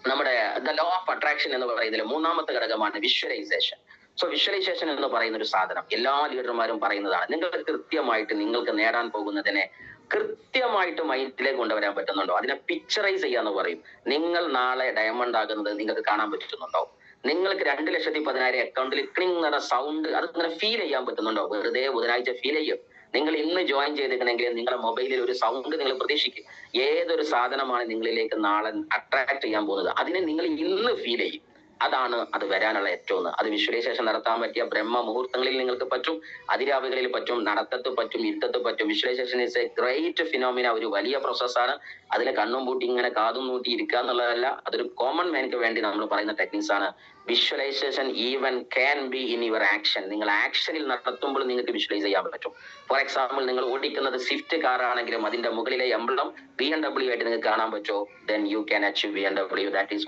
നമ്മുടെ ദ ലോ ഓഫ് അട്രാക്ഷൻ എന്ന് പറയുന്നതിൽ 3ാമത്തെ ഘടകമാണ് വിഷ്വലൈസേഷൻ. സോ വിഷ്വലൈസേഷൻ എന്ന് പറയുന്ന ഒരു സാധനം എല്ലാ ലീഡർമാരും പറയുന്നതാണ്. നിങ്ങൾ കൃത്യമായിട്ട് നിങ്ങൾക്ക് നേടാൻ പോകുന്നതിനെ കൃത്യമായിട്ട് മൈൻഡിലേക്ക് കൊണ്ടുവരാൻ പറ്റുന്നുണ്ടോ? അതിനെ പിക്ചറൈസ് ചെയ്യാന്ന് പറയും. നിങ്ങൾ നാളെ ഡയമണ്ട് ആകുന്നത് നിങ്ങൾക്ക് കാണാൻ പറ്റുന്നുണ്ടോ? നിങ്ങൾക്ക് 2,10,000 അക്കൗണ്ടിൽ ക്ലിങ് എന്ന സൗണ്ട് അതിങ്ങനെ ഫീൽ ചെയ്യാൻ പറ്റുന്നുണ്ടോ? വെറുതെ ബുധനാഴ്ച ഫീൽ ചെയ്യും. നിങ്ങൾ ഇന്ന് ജോയിൻ ചെയ്തിട്ടുണ്ടെങ്കിൽ നിങ്ങളുടെ മൊബൈലിൽ ഒരു സൗണ്ട് നിങ്ങൾ പ്രതീക്ഷിക്കും. ഏതൊരു സാധനമാണ് നിങ്ങളിലേക്ക് നാളെ അട്രാക്ട് ചെയ്യാൻ പോകുന്നത് അതിനെ നിങ്ങൾ ഇന്ന് ഫീൽ ചെയ്യും. അതാണ് അത് വരാനുള്ള ഏറ്റവും. അത് വിഷ്വലൈസേഷൻ നടത്താൻ പറ്റിയ ബ്രഹ്മ മുഹൂർത്തങ്ങളിൽ നിങ്ങൾക്ക് പറ്റും, അതിരാവികളിൽ പറ്റും, നടത്തത്ത് പറ്റും, ഇരുത്തത്ത് പറ്റും. Visualisation is A great phenomena. ഒരു വലിയ പ്രോസസ്സാണ്. അതിനെ കണ്ണും പൂട്ടി ഇങ്ങനെ കാതും കൂട്ടി ഇരിക്കുക എന്നുള്ളതല്ല. അതൊരു കോമൺ മാനിക്ക് വേണ്ടി നമ്മൾ പറയുന്ന ടെക്നിക്സ് ആണ്. Visualisation even can be in your action. നിങ്ങൾ ആക്ഷനിൽ നടത്തുമ്പോൾ നിങ്ങൾക്ക് വിഷ്വലൈസ് ചെയ്യാൻ പറ്റും. ഫോർ എക്സാമ്പിൾ, നിങ്ങൾ ഓടിക്കുന്നത് സ്വിഫ്റ്റ് കാർ ആണെങ്കിലും അതിന്റെ മുകളിലെ എംബ്ലം BMW ആയിട്ട് നിങ്ങൾക്ക് കാണാൻ പറ്റുമോ? Then you can achieve BMW. That is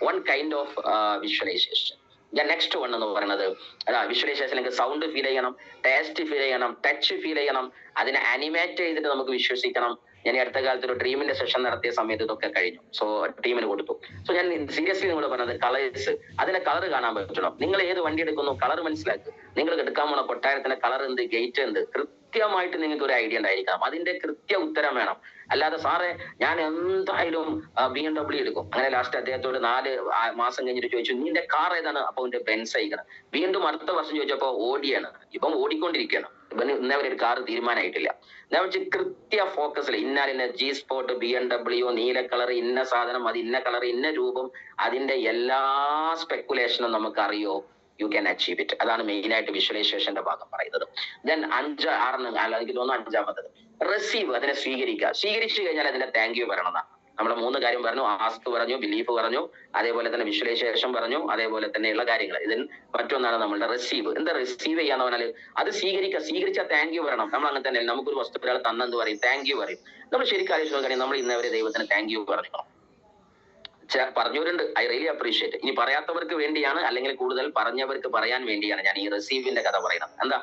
one kind of visualisation. ഞാൻ നെക്സ്റ്റ് വൺ എന്ന് പറയുന്നത് വിഷ്വലൈസേഷൻ നിങ്ങൾക്ക് സൗണ്ട് ഫീൽ ചെയ്യണം, ടേസ്റ്റ് ഫീൽ ചെയ്യണം, ടച്ച് ഫീൽ ചെയ്യണം, അതിനെ അനിമേറ്റ് ചെയ്തിട്ട് നമുക്ക് വിശ്വസിക്കണം. ഞാൻ ഈ അടുത്ത കാലത്ത് ഒരു ഡ്രീമിന്റെ സെഷൻ നടത്തിയ സമയത്ത് ഇതൊക്കെ കഴിഞ്ഞു. സോ ടീമിന് കൊടുത്തു. സോ ഞാൻ സീരിയസ്ലി നിങ്ങൾ പറഞ്ഞത് കളേഴ്സ്, അതിന്റെ കളർ കാണാൻ പറ്റണം. നിങ്ങൾ ഏത് വണ്ടി എടുക്കുന്നു കളർ മനസ്സിലാക്കുക. നിങ്ങൾ എടുക്കാൻ പോണ കൊട്ടാരത്തിന്റെ കളർ എന്ത്, ഗേറ്റ് എന്ത്, കൃത്യമായിട്ട് നിങ്ങൾക്ക് ഒരു ഐഡിയ ഉണ്ടായിരിക്കണം. അതിന്റെ കൃത്യ ഉത്തരം വേണം. അല്ലാതെ സാറേ ഞാൻ എന്തായാലും BMW എടുക്കും. അങ്ങനെ ലാസ്റ്റ് അദ്ദേഹത്തോട് 4 മാസം കഴിഞ്ഞിട്ട് ചോദിച്ചു നിന്റെ കാർ ഏതാണ്? അപ്പൊ അവന്റെ ബെൻസ് അയക്കണം. വീണ്ടും അടുത്ത വർഷം ചോദിച്ചപ്പോ ഓടിയാണ്. ഇപ്പം ഓടിക്കൊണ്ടിരിക്കുകയാണ്. ഇവന് ഇന്നവരെ ഒരു കാർ തീരുമാനമായിട്ടില്ല. ഞാൻ വെച്ച് കൃത്യ ഫോക്കസിൽ ഇന്ന G സ്പോട്ട്, BMW, നീല കളർ, ഇന്ന സാധനം, അത് ഇന്ന കളർ, ഇന്ന രൂപം, അതിന്റെ എല്ലാ സ്പെക്കുലേഷനും നമുക്ക് അറിയോ? You can achieve it. അതാണ് മെയിൻ ആയിട്ട് വിഷ്വലൈസേഷന്റെ ഭാഗം പറയുന്നത്. ദെൻ 5, 6 എനിക്ക് തോന്നുന്നു 5ാമത്തത് റിസീവ്. അതിനെ സ്വീകരിക്കുക. സ്വീകരിച്ചു കഴിഞ്ഞാൽ അതിന്റെ താങ്ക് യു പറയണമെന്നാണ്. നമ്മൾ 3 കാര്യം പറഞ്ഞു. ആസ്ക് പറഞ്ഞു, ബിലീഫ് പറഞ്ഞു, അതേപോലെ തന്നെ വിഷ്വലൈസേഷൻ പറഞ്ഞു, അതേപോലെ തന്നെയുള്ള കാര്യങ്ങൾ. ഇതിന് മറ്റൊന്നാണ് നമ്മളുടെ റിസീവ്. എന്താ റിസീവ് ചെയ്യാന്ന് പറഞ്ഞാൽ അത് സ്വീകരിക്കുക. സ്വീകരിച്ചാൽ താങ്ക് യു പറയണം. നമ്മൾ അങ്ങനെ തന്നെ നമുക്കൊരു വസ്തു ഒരാൾ തന്നെന്ന് പറയും, താങ്ക് യു പറയും. നമ്മൾ ശരിക്കും ആലോചിച്ച് നമ്മൾ ഇന്നവരെ ദൈവത്തിന് താങ്ക് യു പറഞ്ഞു പറഞ്ഞവരുണ്ട്. I really appreciate. ഇനി പറയാത്തവർക്ക് വേണ്ടിയാണ്, അല്ലെങ്കിൽ കൂടുതൽ പറഞ്ഞവർക്ക് പറയാൻ വേണ്ടിയാണ് ഞാൻ ഈ റിസീവിന്റെ കഥ പറയുന്നത്. എന്താ,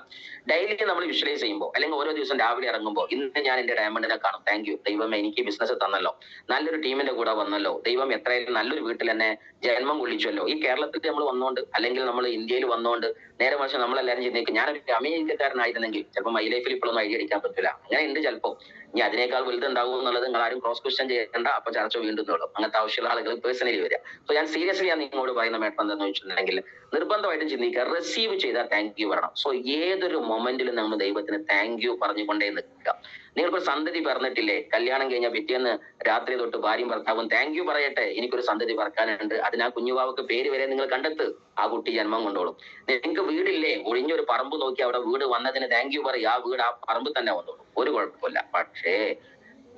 ഡെയിലി നമ്മൾ വിഷ്വലൈസ് ചെയ്യുമ്പോൾ അല്ലെങ്കിൽ ഓരോ ദിവസം രാവിലെ ഇറങ്ങുമ്പോൾ ഇന്ന് ഞാൻ എന്റെ ഡയമണ്ടിനെ കാണും, താങ്ക് യു ദൈവമേ, എനിക്ക് ബിസിനസ് തന്നല്ലോ, നല്ലൊരു ടീമിന്റെ കൂടെ വന്നല്ലോ, ദൈവം എത്രയായാലും നല്ലൊരു വീട്ടിൽ എന്നെ ജന്മം കൊള്ളിച്ചല്ലോ. ഈ കേരളത്തിൽ നമ്മൾ വന്നോണ്ട് അല്ലെങ്കിൽ നമ്മൾ ഇന്ത്യയിൽ വന്നോണ്ട് നേരെ മറിച്ച് നമ്മളെല്ലാവരും ചിന്തിക്കും ഞാനൊരു അമേരിക്കക്കാരനായിരുന്നെങ്കിൽ ചിലപ്പോൾ മൈ ലൈഫിൽ ഇപ്പോഴൊന്നും ഐഡിയ അടിക്കാൻ പറ്റില്ല. അങ്ങനെ ഉണ്ട് ചിലപ്പോൾ. ഇനി അതിനേക്കാൾ വലുതുണ്ടാവും എന്നുള്ളത് നിങ്ങൾ ആരും ക്രോസ് ക്വസ്റ്റ്യൻ ചെയ്യേണ്ട. അപ്പൊ ചർച്ച വീണ്ടും തുടങ്ങും. അങ്ങനത്തെ ആവശ്യമുള്ള ആളുകൾ പേഴ്സണലി വരിക. സോ ഞാൻ സീരിയസ്ലി ഞാൻ നിങ്ങളോട് പറയുന്ന മേട്ടം എന്താണെന്ന് വെച്ചിട്ടുണ്ടെങ്കിൽ നിർബന്ധമായിട്ടും ചിന്തിക്കുക, റിസീവ് ചെയ്താൽ താങ്ക് യു പറയണം. സോ ഏതൊരു മൊമെന്റിലും നമ്മൾ ദൈവത്തിന് താങ്ക് യു പറഞ്ഞുകൊണ്ടേ നിൽക്കുക. നിങ്ങൾക്കൊരു സന്തതി പറഞ്ഞിട്ടില്ലേ, കല്യാണം കഴിഞ്ഞാൽ പിറ്റേന്ന് രാത്രി തൊട്ട് ഭാര്യയും ഭർത്താവും താങ്ക് യു പറയട്ടെ, എനിക്കൊരു സന്തതി പറക്കാനുണ്ട്, അതിന് ആ കുഞ്ഞുവാവക്ക് പേര് വരെ നിങ്ങൾ കണ്ടെത്ത്, ആ കുട്ടി ജന്മം കൊണ്ടോളും. നിങ്ങൾക്ക് വീടില്ലേ, ഒഴിഞ്ഞൊരു പറമ്പ് നോക്കി അവിടെ വീട് വന്നതിന് താങ്ക് യു പറയും, ആ വീട് ആ പറമ്പ് തന്നെ വന്നോളും, ഒരു കുഴപ്പമില്ല. പക്ഷേ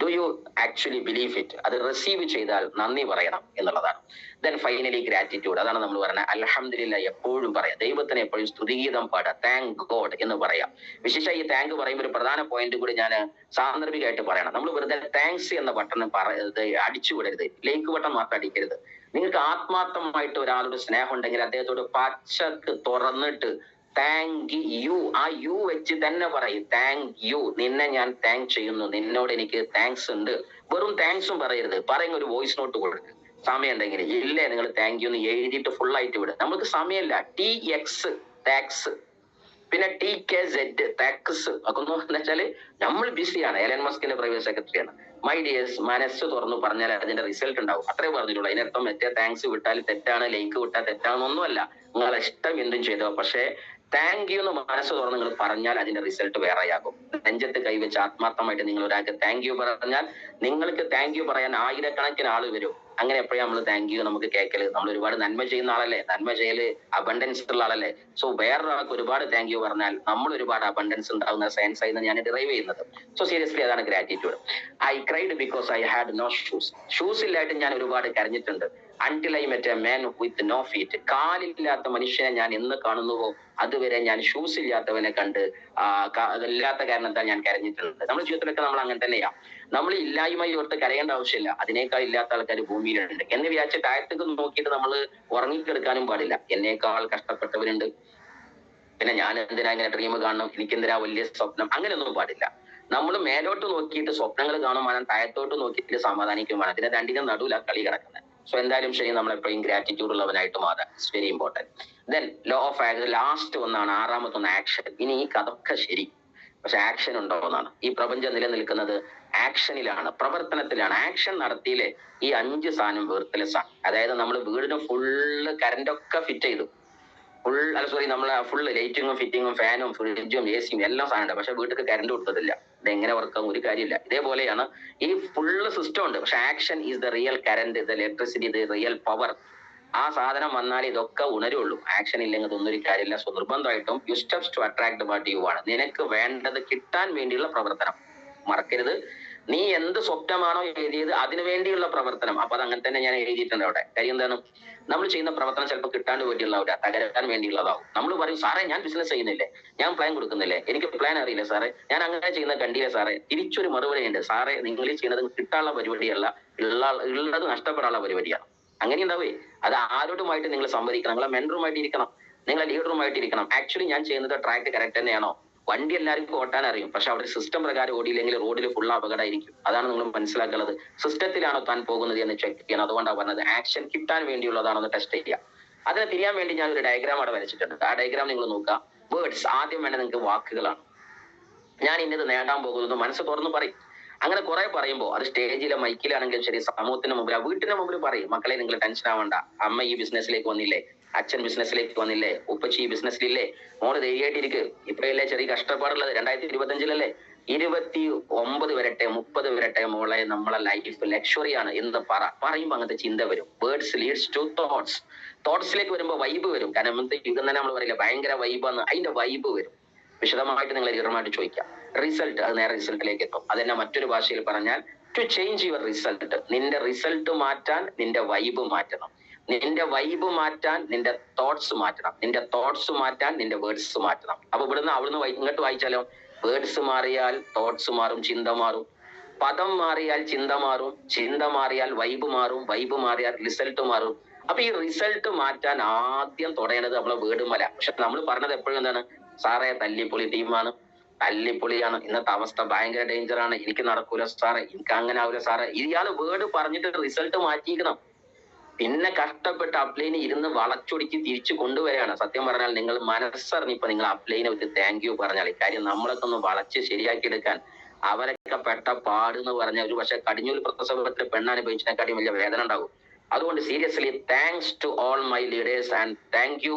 do you actually believe it? അത് റിസീവ് ചെയ്താൽ നന്ദി പറയണം എന്നുള്ളതാണ്. Then finally gratitude. അതാണ് നമ്മൾ പറയുന്നത് അൽഹംദുലില്ലാഹ് എപ്പോഴും പറയാം, ദൈവത്തിന് എപ്പോഴും സ്തുതിഗീതം പാടാം, താങ്ക് ഗോഡ് എന്ന് പറയാം. വിശേഷ ഈ താങ്ക് പറയുമ്പോൾ ഒരു പ്രധാന പോയിന്റ് കൂടി ഞാൻ സാന്ദർഭികമായിട്ട് പറയണം. നമ്മൾ വെറുതെ താങ്ക്സ് എന്ന ബട്ടൺ അടിച്ചു വിടരുത്, ലൈക്ക് ബട്ടൺ മാത്രം അടിക്കരുത്. നിങ്ങൾക്ക് ആത്മാർത്ഥമായിട്ട് ഒരാളോട് സ്നേഹം ഉണ്ടെങ്കിൽ അദ്ദേഹത്തോട് പച്ചക്ക് തുറന്നിട്ട് താങ്ക് യു, ആ യു വെച്ച് തന്നെ പറയും, താങ്ക് യു, നിന്നെ ഞാൻ താങ്ക് ചെയ്യുന്നു, നിന്നോട് എനിക്ക് താങ്ക്സ് ഉണ്ട്. വെറും താങ്ക്സും പറയരുത്, പറയുന്ന ഒരു വോയിസ് നോട്ട് കൊടുക്കുക. സമയം ഉണ്ടെങ്കിൽ ഇല്ലേ നിങ്ങൾ താങ്ക് യു എന്ന് എഴുതിയിട്ട് ഫുൾ ആയിട്ട് വിടുക. നമുക്ക് സമയമില്ല. TX ടാക്സ്, പിന്നെ TKZ ടാക്സ് ഒക്കെ എന്ന് വെച്ചാല് നമ്മൾ ബിസിയാണ്. എലൻ മസ്കിന്റെ പ്രൈവറ്റ് സെക്രട്ടറിയാണ്. മൈ ഡിയേഴ്സ്, മനസ്സ് തുറന്നു പറഞ്ഞാൽ അതിന്റെ റിസൾട്ട് ഉണ്ടാവും. അത്രേ പറഞ്ഞിട്ടുള്ളൂ. അതിനർത്ഥം മറ്റേ താങ്ക്സ് വിട്ടാൽ തെറ്റാണ്, ലൈക്ക് വിട്ടാൽ തെറ്റാണെന്നൊന്നുമല്ല. നിങ്ങളെ ഇഷ്ടം എന്തും ചെയ്തോ, പക്ഷേ താങ്ക് യു എന്ന് മനസ്സ് തുറന്ന് നിങ്ങൾ പറഞ്ഞാൽ അതിന്റെ റിസൾട്ട് വേറെയാകും. നെഞ്ചത്ത് കൈവച്ച് ആത്മാർത്ഥമായിട്ട് നിങ്ങൾ ഒരാൾക്ക് താങ്ക് യു പറഞ്ഞാൽ നിങ്ങൾക്ക് താങ്ക് യു പറയാൻ ആയിരക്കണക്കിന് ആള് വരും. അങ്ങനെ എപ്പോഴും നമ്മൾ താങ്ക് യു നമുക്ക് കേൾക്കല്, നമ്മൾ ഒരുപാട് നന്മ ചെയ്യുന്ന ആളല്ലേ, നന്മ ചെയ്യല് അബണ്ടൻസ് ഉള്ള ആളല്ലേ. സോ വേറൊരാൾക്ക് ഒരുപാട് താങ്ക് യു പറഞ്ഞാൽ നമ്മൾ ഒരുപാട് അബണ്ടൻസ് ഉണ്ടാവുന്ന സയൻസ് ആയിരുന്നു ഞാൻ ഡിറൈവ് ചെയ്യുന്നത്. സോ സീരിയസ്ലി അതാണ് gratitude. I cried because I had no shoes. Shoes ഇല്ലായിട്ട് ഞാൻ ഒരുപാട് കരഞ്ഞിട്ടുണ്ട്. Until I met a man with no feet. കാലില്ലാത്ത മനുഷ്യനെ ഞാൻ എന്ന് കാണുന്നുവോ അതുവരെ ഞാൻ ഷൂസ് ഇല്ലാത്തവനെ കണ്ട് അതില്ലാത്ത കാരണത്താൽ ഞാൻ കരഞ്ഞിട്ടുണ്ട്. നമ്മുടെ ജീവിതത്തിലൊക്കെ നമ്മൾ അങ്ങനെ തന്നെയാ. നമ്മൾ ഇല്ലായ്മ ഓർത്ത് കരയേണ്ട ആവശ്യമില്ല. അതിനേക്കാൾ ഇല്ലാത്ത ആൾക്കാർ ഭൂമിയിലുണ്ട് എന്ന് വിചാരിച്ച് താഴത്തേക്ക് നോക്കിയിട്ട് നമ്മൾ ഉറങ്ങിക്കെടുക്കാനും പാടില്ല. എന്നേക്കാൾ കഷ്ടപ്പെട്ടവരുണ്ട്, പിന്നെ ഞാൻ എന്തിനാ ഇങ്ങനെ ഡ്രീം കാണണം, എനിക്കെന്തിനാ വലിയ സ്വപ്നം, അങ്ങനെയൊന്നും പാടില്ല. നമ്മൾ മേലോട്ട് നോക്കിയിട്ട് സ്വപ്നങ്ങൾ കാണുമ്പോൾ താഴത്തോട്ട് നോക്കിയിട്ട് സമാധാനിക്കുമ്പോൾ അതിനെ രണ്ടിനും നടുവിലാ കളി കിടക്കുന്നത്. സോ എന്തായാലും ശരി, നമ്മൾ എപ്പോഴും ഗ്രാറ്റിറ്റ്യൂഡ് ഉള്ളവനായിട്ട് മാറാം. It's very important. Then law of action, last ഒന്നാണ്, ആറാമത്തൊന്ന് ആക്ഷൻ. ഇനി ഈ കഥയൊക്കെ ശരി, പക്ഷെ ആക്ഷൻ ഉണ്ടോ എന്നാണ്. ഈ പ്രപഞ്ചം നിലനിൽക്കുന്നത് ആക്ഷനിലാണ്, പ്രവർത്തനത്തിലാണ്. ആക്ഷൻ നടത്തിയില്ലേ ഈ 5 സാധനം വേർത്തലെസ് ആണ്. അതായത് നമ്മൾ വീടിന് ഫുള്ള് കറണ്ടൊക്കെ ഫിറ്റ് ചെയ്തു, നമ്മളെ ഫുള്ള് ലൈറ്റിങ്ങും ഫിറ്റിങ്ങും ഫാനും ഫ്രിഡ്ജും AC എല്ലാം സാധനം, പക്ഷെ വീട്ടിൽ കറണ്ട് കൊടുത്തതില്ല. ഇതെങ്ങനെ വർക്കാവും? ഒരു കാര്യമില്ല. ഇതേപോലെയാണ് ഈ ഫുള്ള് സിസ്റ്റം ഉണ്ട്, പക്ഷെ action is the real current, the electricity, the real power. ആ സാധനം വന്നാൽ ഇതൊക്കെ ഉണരുള്ളൂ. ആക്ഷൻ ഇല്ലെങ്കിൽ ഇതൊന്നും ഒരു കാര്യമില്ല. സോ നിർബന്ധമായിട്ടും you steps to attract what you ആണ്. നിനക്ക് വേണ്ടത് കിട്ടാൻ വേണ്ടിയുള്ള പ്രവർത്തനം മറക്കരുത്. നീ എന്ത് സ്വപ്നമാണോ എഴുതിയത് അതിനു വേണ്ടിയുള്ള പ്രവർത്തനം. അപ്പൊ അത് അങ്ങനെ തന്നെ ഞാൻ എഴുതിയിട്ടുണ്ട് അവിടെ. കാര്യം എന്താണ്, നമ്മൾ ചെയ്യുന്ന പ്രവർത്തനം ചിലപ്പോൾ കിട്ടാണ്ട് വേണ്ടിയുള്ളതാവില്ല, തകരാൻ വേണ്ടിയുള്ളതാവും. നമ്മൾ പറയും, സാറേ ഞാൻ ബിസിനസ് ചെയ്യുന്നില്ലേ, ഞാൻ പ്ലാൻ കൊടുക്കുന്നില്ലേ, എനിക്ക് പ്ലാൻ അറിയില്ല സാറേ, ഞാൻ അങ്ങനെ ചെയ്യുന്ന കണ്ടില്ല സാറേ. തിരിച്ചൊരു മറുപടി ഉണ്ട്, സാറേ നിങ്ങൾ ചെയ്യുന്നത് കിട്ടാനുള്ള പരിപാടിയല്ല, ഉള്ളത് നഷ്ടപ്പെടാനുള്ള പരിപാടിയാണ്. അങ്ങനെ ഉണ്ടാവേ. അത് ആരോടുമായിട്ട് നിങ്ങൾ സംവദിക്കണം, നിങ്ങളെ മെന്ററുമായിട്ട് ഇരിക്കണം, നിങ്ങളെ ലീഡറുമായിട്ട് ഇരിക്കണം. ആക്ച്വലി ഞാൻ ചെയ്യുന്നത് ട്രാക്ക് കറക്റ്റ് തന്നെയാണോ? വണ്ടി എല്ലാവർക്കും ഓട്ടാൻ അറിയും, പക്ഷെ അവിടെ സിസ്റ്റം പ്രകാരം ഓടിയില്ലെങ്കിൽ റോഡിൽ ഫുൾ അപകടമായിരിക്കും. അതാണ് നിങ്ങൾ മനസ്സിലാക്കുന്നത്. സിസ്റ്റത്തിലാണോ താൻ പോകുന്നത് എന്ന് ചെക്ക് ചെയ്യണം. അതുകൊണ്ടാണ് പറഞ്ഞത് ആക്ഷൻ കിട്ടാൻ വേണ്ടിയുള്ളതാണോ എന്ന് ടെസ്റ്റ് ചെയ്യുക. അതിനെ തിരിയാൻ വേണ്ടി ഞാൻ ഒരു ഡയഗ്രാം അവിടെ വരച്ചിട്ടുണ്ട്. ആ ഡയഗ്രാം നിങ്ങൾ നോക്കുക. വേർഡ്സ് ആദ്യം വേണ്ട നിങ്ങൾക്ക് വാക്കുകളാണ്. ഞാൻ ഇന്നത് നേടാൻ പോകുന്നത് മനസ്സ് തുറന്ന് പറയും. അങ്ങനെ കുറെ പറയുമ്പോൾ അത് സ്റ്റേജിലെ മൈക്കിലാണെങ്കിലും ശരി, സമൂഹത്തിന് മുമ്പിൽ, വീട്ടിന്റെ മുമ്പിൽ പറയും, മക്കളെ നിങ്ങൾ ടെൻഷൻ ആവണ്ട, അമ്മ ഈ ബിസിനസ്സിലേക്ക് വന്നില്ലേ, അച്ഛൻ ബിസിനസ്സിലേക്ക് വന്നില്ലേ, ഉപ്പച്ചി ഈ ബിസിനസ്സിലില്ലേ, മോള് ധൈര്യമായിട്ടിരിക്ക്, ഇപ്പോഴല്ലേ ചെറിയ കഷ്ടപ്പാടുള്ളത്, 2025 29 വരട്ടെ, 30 വരട്ടെ, മോളെ നമ്മളെ ലൈഫ് ലക്ഷറിയാണ് എന്ന് പറയുമ്പോൾ അങ്ങനത്തെ ചിന്ത വരും. Words leads to thoughts. തോട്ട്സിലേക്ക് വരുമ്പോൾ വൈബ് വരും. കാരണം ഇന്നത്തെ യുഗം തന്നെ നമ്മൾ പറയില്ല ഭയങ്കര വൈബാന്ന്, അതിന്റെ വൈബ് വരും. വിശദമായിട്ട് നിങ്ങൾ ലീഡറുമായിട്ട് ചോദിക്കാം. റിസൾട്ട്, അത് നേരെ റിസൾട്ടിലേക്ക് എത്തും. അതെന്നെ മറ്റൊരു ഭാഷയിൽ പറഞ്ഞാൽ ടു ചേഞ്ച് യുവർ റിസൾട്ട്. നിന്റെ റിസൾട്ട് മാറ്റാൻ നിന്റെ വൈബ് മാറ്റണം, നിന്റെ വൈബ് മാറ്റാൻ നിന്റെ തോട്ട്സ് മാറ്റണം, നിന്റെ തോട്ട്സ് മാറ്റാൻ നിന്റെ വേർഡ്സ് മാറ്റണം. അപ്പൊ അവിടുന്ന് ഇങ്ങോട്ട് വായിച്ചാലോ, വേർഡ്സ് മാറിയാൽ തോട്ട്സ് മാറും, ചിന്ത മാറും. പദം മാറിയാൽ ചിന്ത മാറും, ചിന്ത മാറിയാൽ വൈബ് മാറും, വൈബ് മാറിയാൽ റിസൾട്ട് മാറും. അപ്പൊ ഈ റിസൾട്ട് മാറ്റാൻ ആദ്യം തുടങ്ങുന്നത് നമ്മളെ വേർഡ് മല. പക്ഷെ നമ്മൾ പറഞ്ഞത് എപ്പോഴും എന്താണ്, സാറേ തല്ലിപ്പൊളി ടീമാണ്, തല്ലിപ്പൊളിയാണ്, ഇന്നത്തെ അവസ്ഥ ഭയങ്കര ഡേഞ്ചറാണ്, എനിക്ക് നടക്കൂല സാറേ, എനിക്ക് അങ്ങനെ ആവില്ല സാറേ. ഇയാള് വേർഡ് പറഞ്ഞിട്ട് റിസൾട്ട് മാറ്റിയിരിക്കണം. പിന്നെ കഷ്ടപ്പെട്ട് അപ്ലൈന് ഇരുന്ന് വളച്ചൊടിച്ച് തിരിച്ചു കൊണ്ടുവരികയാണ്. സത്യം പറഞ്ഞാൽ നിങ്ങൾ മനസ്സറിഞ്ഞിപ്പോ നിങ്ങൾ അപ്ലൈനെ ഒരു താങ്ക് യു പറഞ്ഞാൽ, കാര്യം നമ്മളൊക്കെ ഒന്ന് വളച്ച് ശരിയാക്കി എടുക്കാൻ അവരൊക്കെ പെട്ട പാട് എന്ന് പറഞ്ഞ ഒരു പക്ഷെ കടിഞ്ഞൂൽ പ്രസവത്തിൽ പെണ്ണനുഭവിച്ചതിനെക്കാട്ടിയും വലിയ വേദന ഉണ്ടാകും. അതുകൊണ്ട് seriously thanks to all my leaders and thank you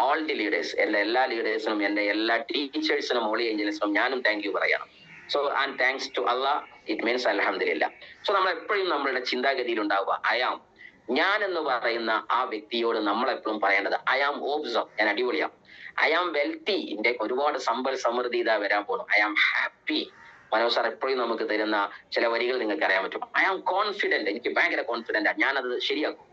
all the leaders. എന്റെ എല്ലാ ലീഡേഴ്സിനും, എന്റെ എല്ലാ ടീച്ചേഴ്സിനും, ഹോളി ഏഞ്ചൽസിനും ഞാനും താങ്ക് യു പറയണം. So and thanks to Allah, it means അൽഹംദുലില്ലാ. സോ നമ്മൾ എപ്പോഴും നമ്മളുടെ ചിന്താഗതിയിൽ ഉണ്ടാവുക അയാം, ഞാൻ എന്ന് പറയുന്ന ആ വ്യക്തിയോട് നമ്മൾ എപ്പോഴും പറയേണ്ടത് ഐ ആം ഓബ്സർവ്, ഞാൻ അടിപൊളിയാം. ഐ ആം വെൽത്തി, എന്റെ ഒരുപാട് സമ്പൽ സമൃദ്ധി ഇതാ വരാൻ പോകണം. I am happy. Manoj sir എപ്പോഴും നമുക്ക് തരുന്ന ചില വരികൾ നിങ്ങൾക്ക് അറിയാൻ പറ്റും. ഐ ആം കോൺഫിഡന്റ്, എനിക്ക് ഭയങ്കര കോൺഫിഡന്റ് ആണ്, ഞാനത് ശരിയാക്കും.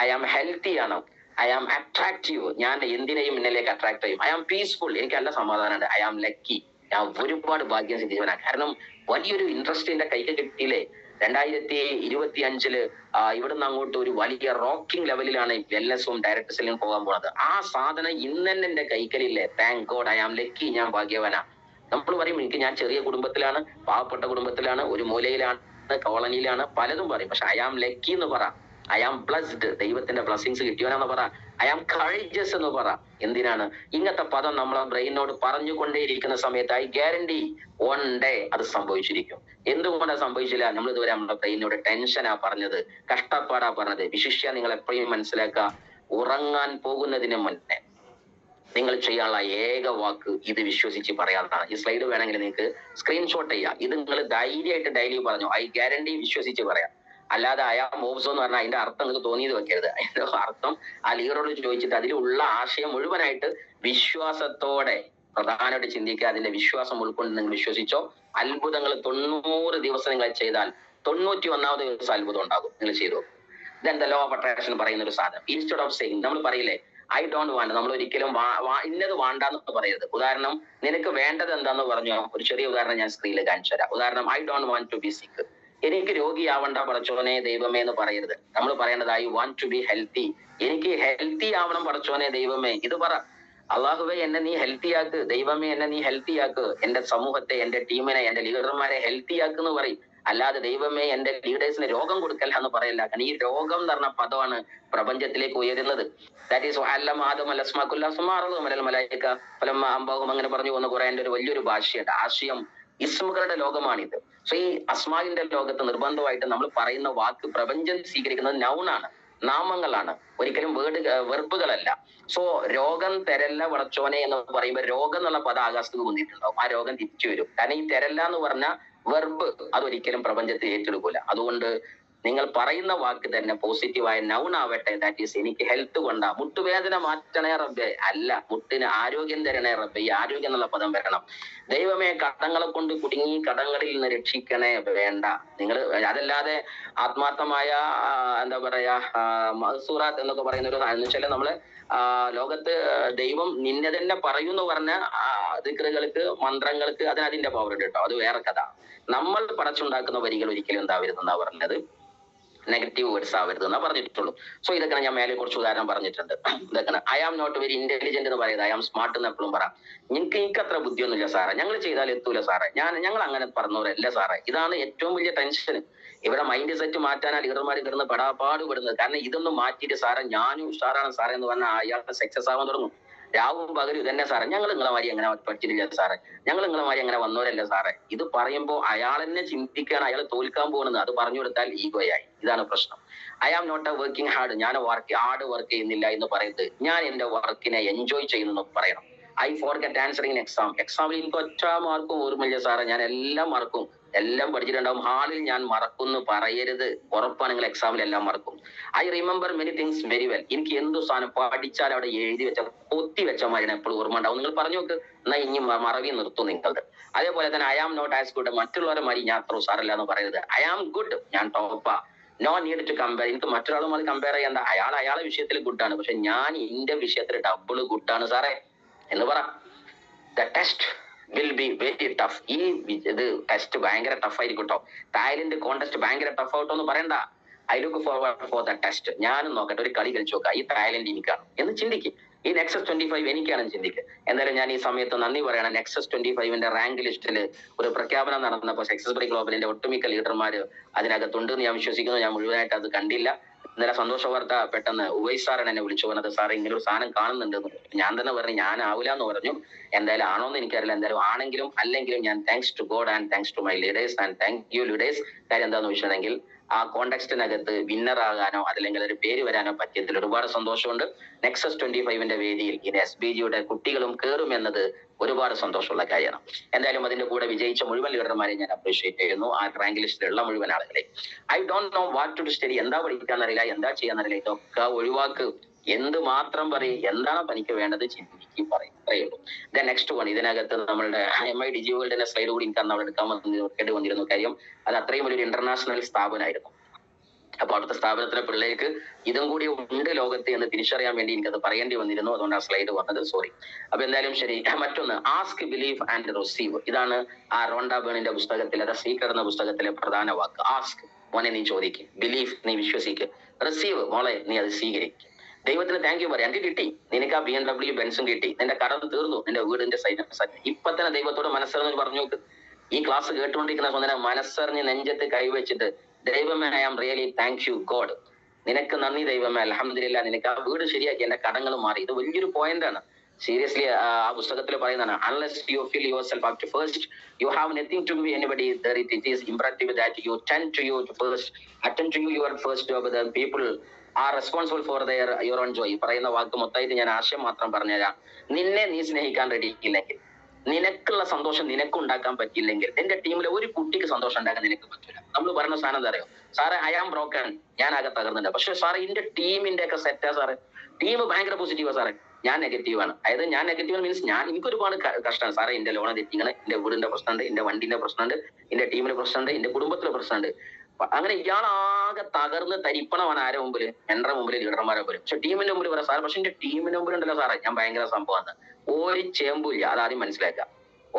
ഐ ആം ഹെൽത്തി ആണ്. ഐ ആം അട്രാക്റ്റീവ്, ഞാൻ എന്തിനേയും എന്നിലേക്ക് അട്രാക്ട് ചെയ്യും. ഐ ആം പീസ്ഫുൾ, എനിക്ക് നല്ല സമാധാനമുണ്ട്. ഐ ആം ലക്കി, ഞാൻ ഒരുപാട് ഭാഗ്യം സിദ്ധിച്ചവനാണ്. കാരണം വലിയൊരു ഇൻട്രസ്റ്റ് എന്റെ കൈക്ക് കിട്ടിയില്ലേ. 2025 ഇവിടുന്ന് അങ്ങോട്ട് ഒരു വലിയ റോക്കിംഗ് ലെവലിലാണ് വെൽനസും ഡയറക്ടേഴ്സിലും പോകാൻ പോകുന്നത്. ആ സാധനം ഇന്ന് തന്നെ എന്റെ കൈക്കലില്ലേ. Thank God, I am lucky, ഞാൻ ഭാഗ്യവാനാ. നമ്മൾ പറയും എനിക്ക് ഞാൻ ചെറിയ കുടുംബത്തിലാണ്, പാവപ്പെട്ട കുടുംബത്തിലാണ്, ഒരു മൂലയിലാണ്, കോളനിയിലാണ്, പലതും പറയും. പക്ഷെ ഐ ആം ലക്കി എന്ന് പറ. ഐ ആം ബ്ലസ്ഡ്, ദൈവത്തിന്റെ ബ്ലസ്സിങ്സ് കിട്ടിയവനാന്ന് പറ. ഐ ആം കറേജസ് എന്ന് പറ. എന്തിനാണ് ഇങ്ങനത്തെ പദം നമ്മളെ ബ്രെയിനോട് പറഞ്ഞുകൊണ്ടേയിരിക്കുന്ന സമയത്ത് ഐ ഗ്യാരണ്ടി വൺ ഡേ അത് സംഭവിച്ചിരിക്കും. എന്തുകൊണ്ടാണ് സംഭവിച്ചില്ല? നമ്മൾ ഇതുവരെ നമ്മുടെ ബ്രെയിനോട് ടെൻഷനാ പറഞ്ഞത്, കഷ്ടപ്പാടാ പറഞ്ഞത്. വിശിഷ്യ നിങ്ങൾ എപ്പോഴും മനസ്സിലാക്കുക, ഉറങ്ങാൻ പോകുന്നതിന് മുന്നേ നിങ്ങൾ ചെയ്യാനുള്ള ഏക വാക്ക് ഇത് വിശ്വസിച്ച് പറയാവുന്നതാണ്. ഈ സ്ലൈഡ് വേണമെങ്കിൽ നിങ്ങൾക്ക് സ്ക്രീൻഷോട്ട് ചെയ്യാം. ഇത് നിങ്ങൾ ധൈര്യമായിട്ട് ഡെയിലി പറഞ്ഞു ഐ ഗ്യാരണ്ടി വിശ്വസിച്ച് പറയാം. അല്ലാതെ അയാൾ മോബ്സോ എന്ന് പറഞ്ഞാൽ അതിന്റെ അർത്ഥം നിങ്ങൾക്ക് തോന്നിയത് വെക്കരുത്. അതിന്റെ അർത്ഥം ആ ലീഡറോട് ചോദിച്ചിട്ട് അതിലുള്ള ആശയം മുഴുവനായിട്ട് വിശ്വാസത്തോടെ പ്രധാനമായിട്ട് ചിന്തിക്കുക. അതിന്റെ വിശ്വാസം ഉൾക്കൊണ്ട് നിങ്ങൾ വിശ്വസിച്ചോ. അത്ഭുതങ്ങൾ 90 ദിവസം നിങ്ങൾ ചെയ്താൽ 91ാമത് ദിവസം അത്ഭുതം ഉണ്ടാകും. നിങ്ങൾ ചെയ്തു. ഇതെന്താ ലോ ഓഫ് അട്രാക്ഷൻ പറയുന്ന ഒരു സാധനം. ഇൻസ്റ്റെഡ് ഓഫ് സെയിങ്, നമ്മൾ പറയില്ലേ ഐ ഡോണ്ട് വാണ്ട്, നമ്മൾ ഒരിക്കലും ഇന്നത് വേണ്ടാന്ന് പറയരുത്. ഉദാഹരണം, നിനക്ക് വേണ്ടത് എന്താന്ന് പറഞ്ഞോ. ഒരു ചെറിയ ഉദാഹരണം ഞാൻ സ്ക്രീനിൽ കാണിച്ചു തരാം. ഉദാഹരണം, I don't want to be sick, എനിക്ക് രോഗിയാവണ്ട പടച്ചോനെ ദൈവമേ എന്ന് പറയരുത്. നമ്മൾ പറയേണ്ടത് I want to be healthy, എനിക്ക് ഹെൽത്തി ആവണം പടച്ചോനെ ദൈവമേ. ഇത് പറ. അള്ളാഹുവെ എന്നെ നീ ഹെൽത്തി ആക്ക്, ദൈവമേ എന്നെ നീ ഹെൽത്തി ആക്ക്, എന്റെ സമൂഹത്തെ, എന്റെ ടീമിനെ, എന്റെ ലീഡർമാരെ ഹെൽത്തി ആക്ക് പറയും. അല്ലാതെ ദൈവമേ എന്റെ ലീഡേഴ്സിന് രോഗം കൊടുക്കല്ല എന്ന് പറയില്ല. കാരണം ഈ രോഗം എന്ന് പറഞ്ഞ പദമാണ് പ്രപഞ്ചത്തിലേക്ക് ഉയരുന്നത്. ദാറ്റ് ഈസ് അമ്പാഹും അങ്ങനെ പറഞ്ഞു പോകുന്ന ഖുർആന്റെ ഒരു വലിയൊരു ഭാഷയുണ്ട്. ആശയം ഇസ്മുകളുടെ ലോകമാണിത്. സോ ഈ അസ്മാവിന്റെ ലോകത്ത് നിർബന്ധമായിട്ട് നമ്മൾ പറയുന്ന വാക്ക് പ്രപഞ്ചം സ്വീകരിക്കുന്നത് നൗണാണ്, നാമങ്ങളാണ്, ഒരിക്കലും വെർബുകളല്ല. സോ രോഗം തെരല്ല വളച്ചോനെ എന്ന് പറയുമ്പോൾ രോഗം എന്നുള്ള പദം ആകാശത്ത് വന്നിട്ടുണ്ടാവും. ആ രോഗം തിരിച്ചു വരും. കാരണം ഈ തെരല്ല എന്ന് പറഞ്ഞ വെർബ് അതൊരിക്കലും പ്രപഞ്ചത്തിൽ ഏറ്റെടുക്കൂല. അതുകൊണ്ട് നിങ്ങൾ പറയുന്ന വാക്ക് തന്നെ പോസിറ്റീവായ നൗൺ ആവട്ടെ. ദാറ്റ് ഈസ് എനിക്ക് ഹെൽത്ത് കൊണ്ടാ. മുട്ടുവേദന മാറ്റണേ റബ്ബേ, അല്ല മുട്ടിന് ആരോഗ്യം തരണേ റബ്ബേ. ഈ ആരോഗ്യം എന്നുള്ള പദം വരണം. ദൈവമേ കടങ്ങളെ കൊണ്ട് കുടുങ്ങി കടങ്ങളിൽ നിന്ന് രക്ഷിക്കണേ, വേണ്ട. നിങ്ങൾ അതല്ലാതെ ആത്മാർത്ഥമായ എന്താ പറയാ മഹ്സൂറാത്ത് എന്നൊക്കെ പറയുന്ന ഒരു എന്ന് വെച്ചാൽ നമ്മള് ലോകത്ത് ദൈവം നിന്നെ തന്നെ പറയൂന്ന് പറഞ്ഞ ദിക്റുകൾക്ക്, മന്ത്രങ്ങൾക്ക് അതിന്റെ പവർ ഉണ്ട് കേട്ടോ. അത് വേറെ കഥ. നമ്മൾ പടച്ചുണ്ടാക്കുന്ന വരികൾ ഒരിക്കലും എന്താവരുതെന്നാ പറഞ്ഞത്, നെഗറ്റീവ് വേർഡ്സ് ആവരുത് എന്നാ പറഞ്ഞിട്ടുള്ളൂ. സോ ഇതൊക്കെ ഞാൻ മേലെ കുറച്ച് ഉദാഹരണം പറഞ്ഞിട്ടുണ്ട്. ഇതൊക്കെ I am not very intelligent എന്ന് പറയുന്നത് ഐ ആം സ്മാർട്ട് എന്ന് എപ്പോഴും പറയാം. എനിക്ക് അത്ര ബുദ്ധിയൊന്നുമില്ല സാറേ, ഞങ്ങൾ ചെയ്താൽ എത്തൂല സാറേ, ഞങ്ങൾ അങ്ങനെ പറഞ്ഞവരല്ല സാറേ. ഇതാണ് ഏറ്റവും വലിയ ടെൻഷൻ. ഇവിടെ മൈൻഡ് സെറ്റ് മാറ്റാനാ ലീഡർമാർ കിടന്ന് പെടാപ്പാടുപെടുന്നത്. കാരണം ഇതൊന്നും മാറ്റിയിട്ട് സാറേ ഞാനും ഉഷാറാണ് സാറേ എന്ന് പറഞ്ഞാൽ അയാളുടെ സക്സസ് ആവാൻ തുടങ്ങും. രാവും പകലും ഇതന്നെ സാറേ, ഞങ്ങൾ നിങ്ങളെ മാതിരി അങ്ങനെ പഠിച്ചിട്ടില്ല സാറേ, ഞങ്ങൾ നിങ്ങളെ മാതിരി അങ്ങനെ വന്നവരല്ല സാറേ. ഇത് പറയുമ്പോൾ അയാൾ തന്നെ ചിന്തിക്കുകയാണ് അയാൾ തോൽക്കാൻ പോകുന്നത്. അത് പറഞ്ഞു കൊടുത്താൽ ഈഗോയായി. ഇതാണ് പ്രശ്നം. I am not a working hard, ഞാൻ ഹാർഡ് വർക്ക് ചെയ്യുന്നില്ല എന്ന് പറയുന്നത് ഞാൻ എന്റെ വർക്കിനെ എൻജോയ് ചെയ്യുന്നു പറയണം. ഐ ഫോർഗെറ്റ് ആൻസറിങ് എക്സാമിൽ എനിക്ക് ഒറ്റ മാർക്കും ഓർമ്മയില്ല സാറേ, ഞാൻ എല്ലാം മറക്കും, എല്ലാം പഠിച്ചിട്ടുണ്ടാവും, ഹാളിൽ ഞാൻ മറക്കുന്നു പറയരുത്. ഉറപ്പാണ് നിങ്ങൾ എക്സാമിൽ എല്ലാം മറക്കും. I remember many things very well, എനിക്ക് എന്തു സാധനം പഠിച്ചാൽ അവിടെ എഴുതി വെച്ച കൊത്തി വെച്ച മാതിരി എപ്പോഴും ഓർമ്മ ഉണ്ടാവും. നിങ്ങൾ പറഞ്ഞു നോക്ക്, എന്നാൽ ഇനി മറവി നിർത്തും നിങ്ങളുടെ. അതേപോലെ തന്നെ I am not as good, മറ്റുള്ളവരെ മാതിരി ഞാൻ അത്ര ഉസാറല്ല എന്ന് പറയരുത്. ഐ ആം ഗുഡ്, ഞാൻ ടോപ്പാ. നോ നീഡ് ടു കമ്പയർ, എനിക്ക് മറ്റൊരാളുമായി കമ്പയർ ചെയ്യേണ്ട. അയാളെ വിഷയത്തിൽ ഗുഡാണ്, പക്ഷെ ഞാൻ എന്റെ വിഷയത്തിൽ ഡബിൾ ഗുഡാണ് സാറേ എന്ന് പറ. The test will be very tough. ഈ ഇത് ടെസ്റ്റ് ഭയങ്കര ടഫ് ആയിരിക്കും കേട്ടോ. തായ്ലൻഡ് കോൺടെസ്റ്റ് ഭയങ്കര ടഫ് ആയിട്ടോ എന്ന് പറയണ്ട. I look forward for the test. ഞാനും നോക്കട്ടെ, ഒരു കളി കളിച്ചു നോക്കാം, ഈ തായ്ലൻഡ് എനിക്കാണ് എന്ന് ചിന്തിക്കും, ഈ നെക്സസ് 25 എനിക്കാണെന്ന് ചിന്തിക്കുക. എന്തായാലും ഞാൻ ഈ സമയത്ത് നന്ദി പറയണം. നെക്സസ് 25 റാങ്ക് ലിസ്റ്റിൽ ഒരു പ്രഖ്യാപനം നടന്നപ്പോൾ സക്സസ് ബ്രേക്ക് ഗ്ലോബലിന്റെ ഒട്ടുമിക്ക ലീഡർമാർ അതിനകത്തുണ്ടെന്ന് ഞാൻ വിശ്വസിക്കുന്നു. ഞാൻ മുഴുവനായിട്ട് അത് കണ്ടില്ല. ഇന്നലെ സന്തോഷ വാർത്ത പെട്ടെന്ന് ഉവൈസ് സാറാണ് എന്നെ വിളിച്ചു പറഞ്ഞത്, സാർ ഇങ്ങനെ ഒരു സാധനം കാണുന്നുണ്ടെന്ന്. ഞാൻ തന്നെ പറഞ്ഞു ഞാൻ ആവില്ല എന്ന് പറഞ്ഞു. എന്തായാലും ആണോന്ന് എനിക്കറിയില്ല. എന്തായാലും ആണെങ്കിലും അല്ലെങ്കിലും ഞാൻ thanks to God and thanks to my leaders and thank you leaders. കാര്യം എന്താണെന്ന് വെച്ചിട്ടുണ്ടെങ്കിൽ ആ കോണ്ടെക്സ്റ്റിനകത്ത് വിന്നർ ആകാനോ അതല്ലെങ്കിൽ ഒരു പേര് വരാനോ പറ്റിയതിൽ ഒരുപാട് സന്തോഷമുണ്ട്. നെക്സസ് 25 വേദിയിൽ ഇനി SBGയുടെ കുട്ടികളും കയറുമെന്നത് ഒരുപാട് സന്തോഷമുള്ള കാര്യമാണ്. എന്തായാലും അതിന്റെ കൂടെ വിജയിച്ച മുഴുവൻ ലീഡർമാരെ ഞാൻ അപ്രീഷിയേറ്റ് ചെയ്യുന്നു, ആ റാങ്ക് ലിസ്റ്റിലുള്ള മുഴുവൻ ആളുകളെ. I don't know what to study, എന്താ പഠിക്കാന്നറിയില്ല, എന്താ ചെയ്യാന്നറിയില്ല, ഇതൊക്കെ ഒഴിവാക്ക്. എന്ത് മാത്രം പറയും, എന്താണ് പനിക്ക് വേണ്ടത് ചിന്തിക്ക് പറയും, അത്രയേ ഉള്ളൂ. നെക്സ്റ്റ് വൺ, ഇതിനകത്ത് നമ്മളുടെ MI DG വേൾഡിന്റെ സ്ലൈഡ് കൂടി എനിക്ക് അന്ന് അവിടെ എടുക്കാൻ വന്നിരുന്നു. കാര്യം അത് അത്രയും ഒരു ഇന്റർനാഷണൽ സ്ഥാപനമായിരുന്നു. അപ്പൊ അവിടുത്തെ സ്ഥാപനത്തിലെ പിള്ളേർക്ക് ഇതും കൂടി ഉണ്ട് ലോകത്ത് എന്ന് തിരിച്ചറിയാൻ വേണ്ടി എനിക്കത് പറയേണ്ടി വന്നിരുന്നു. അതുകൊണ്ട് ആ സ്ലൈഡ് വന്നത്, സോറി. അപ്പൊ എന്തായാലും ശരി. മറ്റൊന്ന്, ആസ്ക്, ബിലീവ് ആൻഡ് റിസീവ്. ഇതാണ് ആ റോണ്ട ബേണിന്റെ പുസ്തകത്തിലെ ദ സീക്രെട്ട് എന്ന പുസ്തകത്തിലെ പ്രധാന വാക്ക്. ആസ്ക്, മോനെ നീ ചോദിക്ക്. ബിലീവ്, നീ വിശ്വസിക്ക്. റിസീവ്, മോളെ നീ അത് സ്വീകരിക്കും. ദൈവത്തിന് താങ്ക് യു പറയാം. എനിക്ക് കിട്ടി, നിനക്ക് ആ BMW ബെൻസും കിട്ടി, നിന്റെ കടം തീർന്നു, നിന്റെ വീടിന്റെ സൈൻ. ഇപ്പൊ തന്നെ ദൈവത്തോട് മനസ്സറിഞ്ഞ് പറഞ്ഞു നോക്ക്. ഈ ക്ലാസ് കേട്ടുകൊണ്ടിരിക്കുന്ന സ്വന്തം മനസ്സറിഞ്ഞ് നെഞ്ചത്ത് കൈവച്ചിട്ട്, ദൈവമേ I am really thank you God, നിനക്ക് നന്ദി ദൈവമേ, അൽഹംദുലില്ലാ, നിനക്ക് ആ വീട് ശരിയാക്കി, എന്റെ കടങ്ങൾ മാറി. ഇത് വലിയൊരു പോയിന്റ് ആണ്. സീരിയസ്ലി ആ പുസ്തകത്തിൽ പറയുന്നതാണ്, unless you feel yourself up to first you have nothing to be anybody there it is imperative that you tend to you first attend to your first job. The people are responsible for your own joy. പറയുന്ന വാക്ക് മൊത്തമായിട്ട് ഞാൻ ആശയം മാത്രം പറഞ്ഞുതരാം. നിന്നെ നീ സ്നേഹിക്കാൻ റെഡിയില്ലെങ്കിൽ, നിനക്കുള്ള സന്തോഷം നിനക്ക് ഉണ്ടാക്കാൻ പറ്റിയില്ലെങ്കിൽ, നിന്റെ ടീമിലെ ഒരു കുട്ടിക്ക് സന്തോഷം ഉണ്ടാക്കാൻ നിനക്ക് പറ്റില്ല. നമ്മൾ പറഞ്ഞ സാധനം എന്താ അറിയോ, സാറേ ഐ ആം ബ്രോക്കൺ, ഞാൻ ആകെ തകർന്നുണ്ട്, പക്ഷെ സാറേ എന്റെ ടീമിന്റെ ഒക്കെ സെറ്റാ സാറേ, ടീം ഭയങ്കര പോസിറ്റീവാ സാറേ, ഞാൻ നെഗറ്റീവാണ്. അതായത് ഞാൻ നെഗറ്റീവ് മീൻസ് എനിക്ക് ഒരുപാട് കഷ്ടമാണ് സാറേ, എന്റെ ലോൺ തെറ്റിങ്ങനെ, എന്റെ വീടിന്റെ പ്രശ്നമുണ്ട്, എന്റെ വണ്ടിന്റെ പ്രശ്നമുണ്ട്, എന്റെ ടീമിന് പ്രശ്നമുണ്ട്, എന്റെ കുടുംബത്തിലെ പ്രശ്നമുണ്ട്. അങ്ങനെ ഇയാളാകെ തകർന്ന് തരിപ്പണമാണ് ആരെ മുമ്പിൽ, എന്റെ മുമ്പിൽ, ലീഡർമാരെ മുമ്പിൽ. പക്ഷെ ടീമിന്റെ മുമ്പിൽ പറയാം സാർ, പക്ഷെ എന്റെ ടീമിന്റെ മുമ്പിൽ ഉണ്ടല്ലോ സാറേ ഞാൻ ഭയങ്കര സംഭവമാണ്. ഒരു ചേമ്പില്ല, അതാദ്യം മനസ്സിലാക്കാം.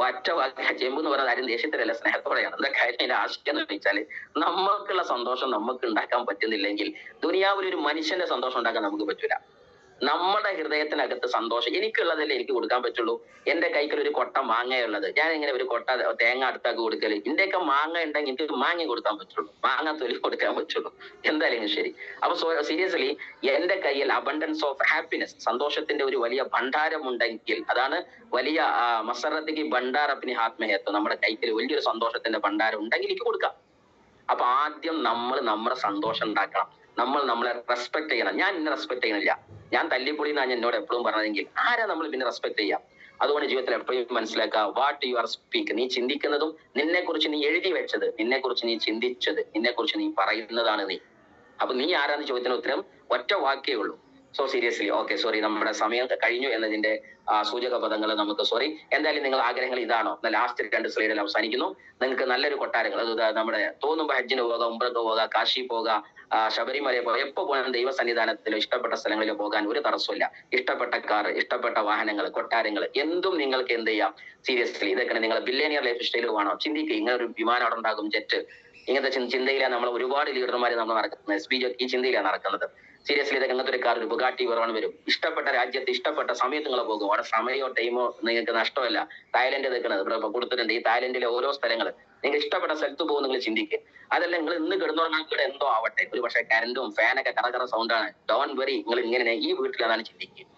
ഒറ്റ വാക്ക ചെമ്പ് എന്ന് പറയുന്നത് ആരും ദേഷ്യത്തിലല്ല, സ്നേഹത്തോടെയാണ്. എന്താ കാര്യം, അതിന്റെ ആശയം എന്ന് വെച്ചാൽ നമുക്കുള്ള സന്തോഷം നമുക്ക് ഉണ്ടാക്കാൻ പറ്റുന്നില്ലെങ്കിൽ ദുനിയാവിൽ ഒരു മനുഷ്യന്റെ സന്തോഷം ഉണ്ടാക്കാൻ നമുക്ക് പറ്റൂല. നമ്മുടെ ഹൃദയത്തിനകത്ത് സന്തോഷം, എനിക്കുള്ളതല്ലേ എനിക്ക് കൊടുക്കാൻ പറ്റുള്ളൂ. എന്റെ കൈക്കൽ ഒരു കൊട്ട മാങ്ങയുള്ളത്, ഞാൻ ഇങ്ങനെ ഒരു കൊട്ട തേങ്ങ അടുത്താക്കി കൊടുക്കല്, ഇന്ത്യയൊക്കെ മാങ്ങ ഉണ്ടെങ്കിൽ എനിക്ക് മാങ്ങ കൊടുക്കാൻ പറ്റുള്ളൂ, മാങ്ങ തൊലി കൊടുക്കാൻ പറ്റുള്ളൂ. എന്തായാലും ശരി. അപ്പൊ സീരിയസ്ലി എന്റെ കയ്യിൽ അബണ്ടൻസ് ഓഫ് ഹാപ്പിനെസ്, സന്തോഷത്തിന്റെ ഒരു വലിയ ഭണ്ഡാരം ഉണ്ടെങ്കിൽ, അതാണ് വലിയ മസറത്തേക്ക് ഭണ്ഡാരപ്പിന് ആത്മഹത്വം, നമ്മുടെ കൈക്കൽ വലിയൊരു സന്തോഷത്തിന്റെ ഭണ്ഡാരം ഉണ്ടെങ്കിൽ എനിക്ക് കൊടുക്കാം. അപ്പൊ ആദ്യം നമ്മൾ നമ്മുടെ സന്തോഷം ഉണ്ടാക്കണം. നമ്മൾ നമ്മളെ റെസ്പെക്ട് ചെയ്യണം. ഞാൻ ഇന്നെ റെസ്പെക്ട് ചെയ്യണില്ല, ഞാൻ തല്ലിപ്പൊളി എന്നാണ് എന്നോട് എപ്പോഴും പറഞ്ഞതെങ്കിൽ ആരാ നമ്മൾ പിന്നെ റെസ്പെക്ട് ചെയ്യാം? അതുകൊണ്ട് ജീവിതത്തിൽ എപ്പോഴും മനസ്സിലാക്കുക, വാട്ട് യു ആർ സ്പീക്ക്. നീ ചിന്തിക്കുന്നതും നിന്നെ കുറിച്ച് നീ എഴുതി വെച്ചത്, നിന്നെ കുറിച്ച് നീ ചിന്തിച്ചത്, നിന്നെ കുറിച്ച് നീ പറയുന്നതാണ് നീ. അപ്പൊ നീ ആരാന്ന് ചോദ്യത്തിന് ഉത്തരം ഒറ്റ വാക്കേ ഉള്ളൂ. സോ സീരിയസ്ലി ഓക്കെ, സോറി, നമ്മുടെ സമയം കഴിഞ്ഞു എന്നതിന്റെ സൂചക പദങ്ങൾ നമുക്ക് സോറി. എന്തായാലും നിങ്ങൾ ആഗ്രഹങ്ങൾ ഇതാണോ? ലാസ്റ്റ് 2 സ്ലൈഡിൽ അവസാനിക്കുന്നു. നിങ്ങൾക്ക് നല്ലൊരു കൊട്ടാരങ്ങൾ, അത് നമ്മുടെ തോന്നുമ്പോ ഹജ്ജിന് പോകാം, ഉംറക്ക് പോകാം, കാശി പോകാം, ശബരിമലയിൽ പോകാം, എപ്പോ പോകാൻ ദൈവ സന്നിധാനത്തിലോ ഇഷ്ടപ്പെട്ട സ്ഥലങ്ങളിൽ പോകാൻ ഒരു തടസ്സമില്ല. ഇഷ്ടപ്പെട്ട കാർ, ഇഷ്ടപ്പെട്ട വാഹനങ്ങൾ, കൊട്ടാരങ്ങൾ, എന്തും നിങ്ങൾക്ക് എന്ത് ചെയ്യാം. സീരിയസ്ലി ഇതൊക്കെ നിങ്ങൾ ബില്ലേനിയർ ലൈഫ് സ്റ്റൈൽ വേണോ? ചിന്തിക്കുക. ഇങ്ങനെ ഒരു വിമാനം അവിടെ ഉണ്ടാകും, ജെറ്റ്, ഇങ്ങനത്തെ ചിന്തയിലാണ് നമ്മൾ ഒരുപാട് ലീഡർമാർ നമ്മൾ നടക്കുന്നത്. SBG ഈ ചിന്തയിലാണ് നടക്കുന്നത്. സീരിയസ്ലി ഇതൊക്കെ അങ്ങനത്തെ ഒരു കാർ, ഒരു ബുഗാട്ടി വെറോൺ വരും. ഇഷ്ടപ്പെട്ട രാജ്യത്ത് ഇഷ്ടപ്പെട്ട സമയത്ത് നിങ്ങൾ പോകും. അവിടെ സമയമോ ടൈമോ നിങ്ങൾക്ക് നഷ്ടമല്ല. തായ്ലൻഡ് നിൽക്കുന്നത് ഇവിടെ കൊടുത്തിട്ടുണ്ട്. ഈ തായ്ലൻഡിലെ ഓരോ സ്ഥലങ്ങൾ നിങ്ങൾ ഇഷ്ടപ്പെട്ട സ്ഥലത്ത് പോകും. നിങ്ങൾ ചിന്തിക്കുക. അതല്ല നിങ്ങൾ ഇന്ന് കിടന്നുറങ്ങാൻ ഇവിടെ എന്തോ ആവട്ടെ, ഒരു പക്ഷേ കറന്റും ഫാനൊക്കെ കറകറ സൗണ്ടാണ്, ഡോൺ വെറി, നിങ്ങൾ ഇങ്ങനെ ഈ വീട്ടിലാണ് ചിന്തിക്കുക.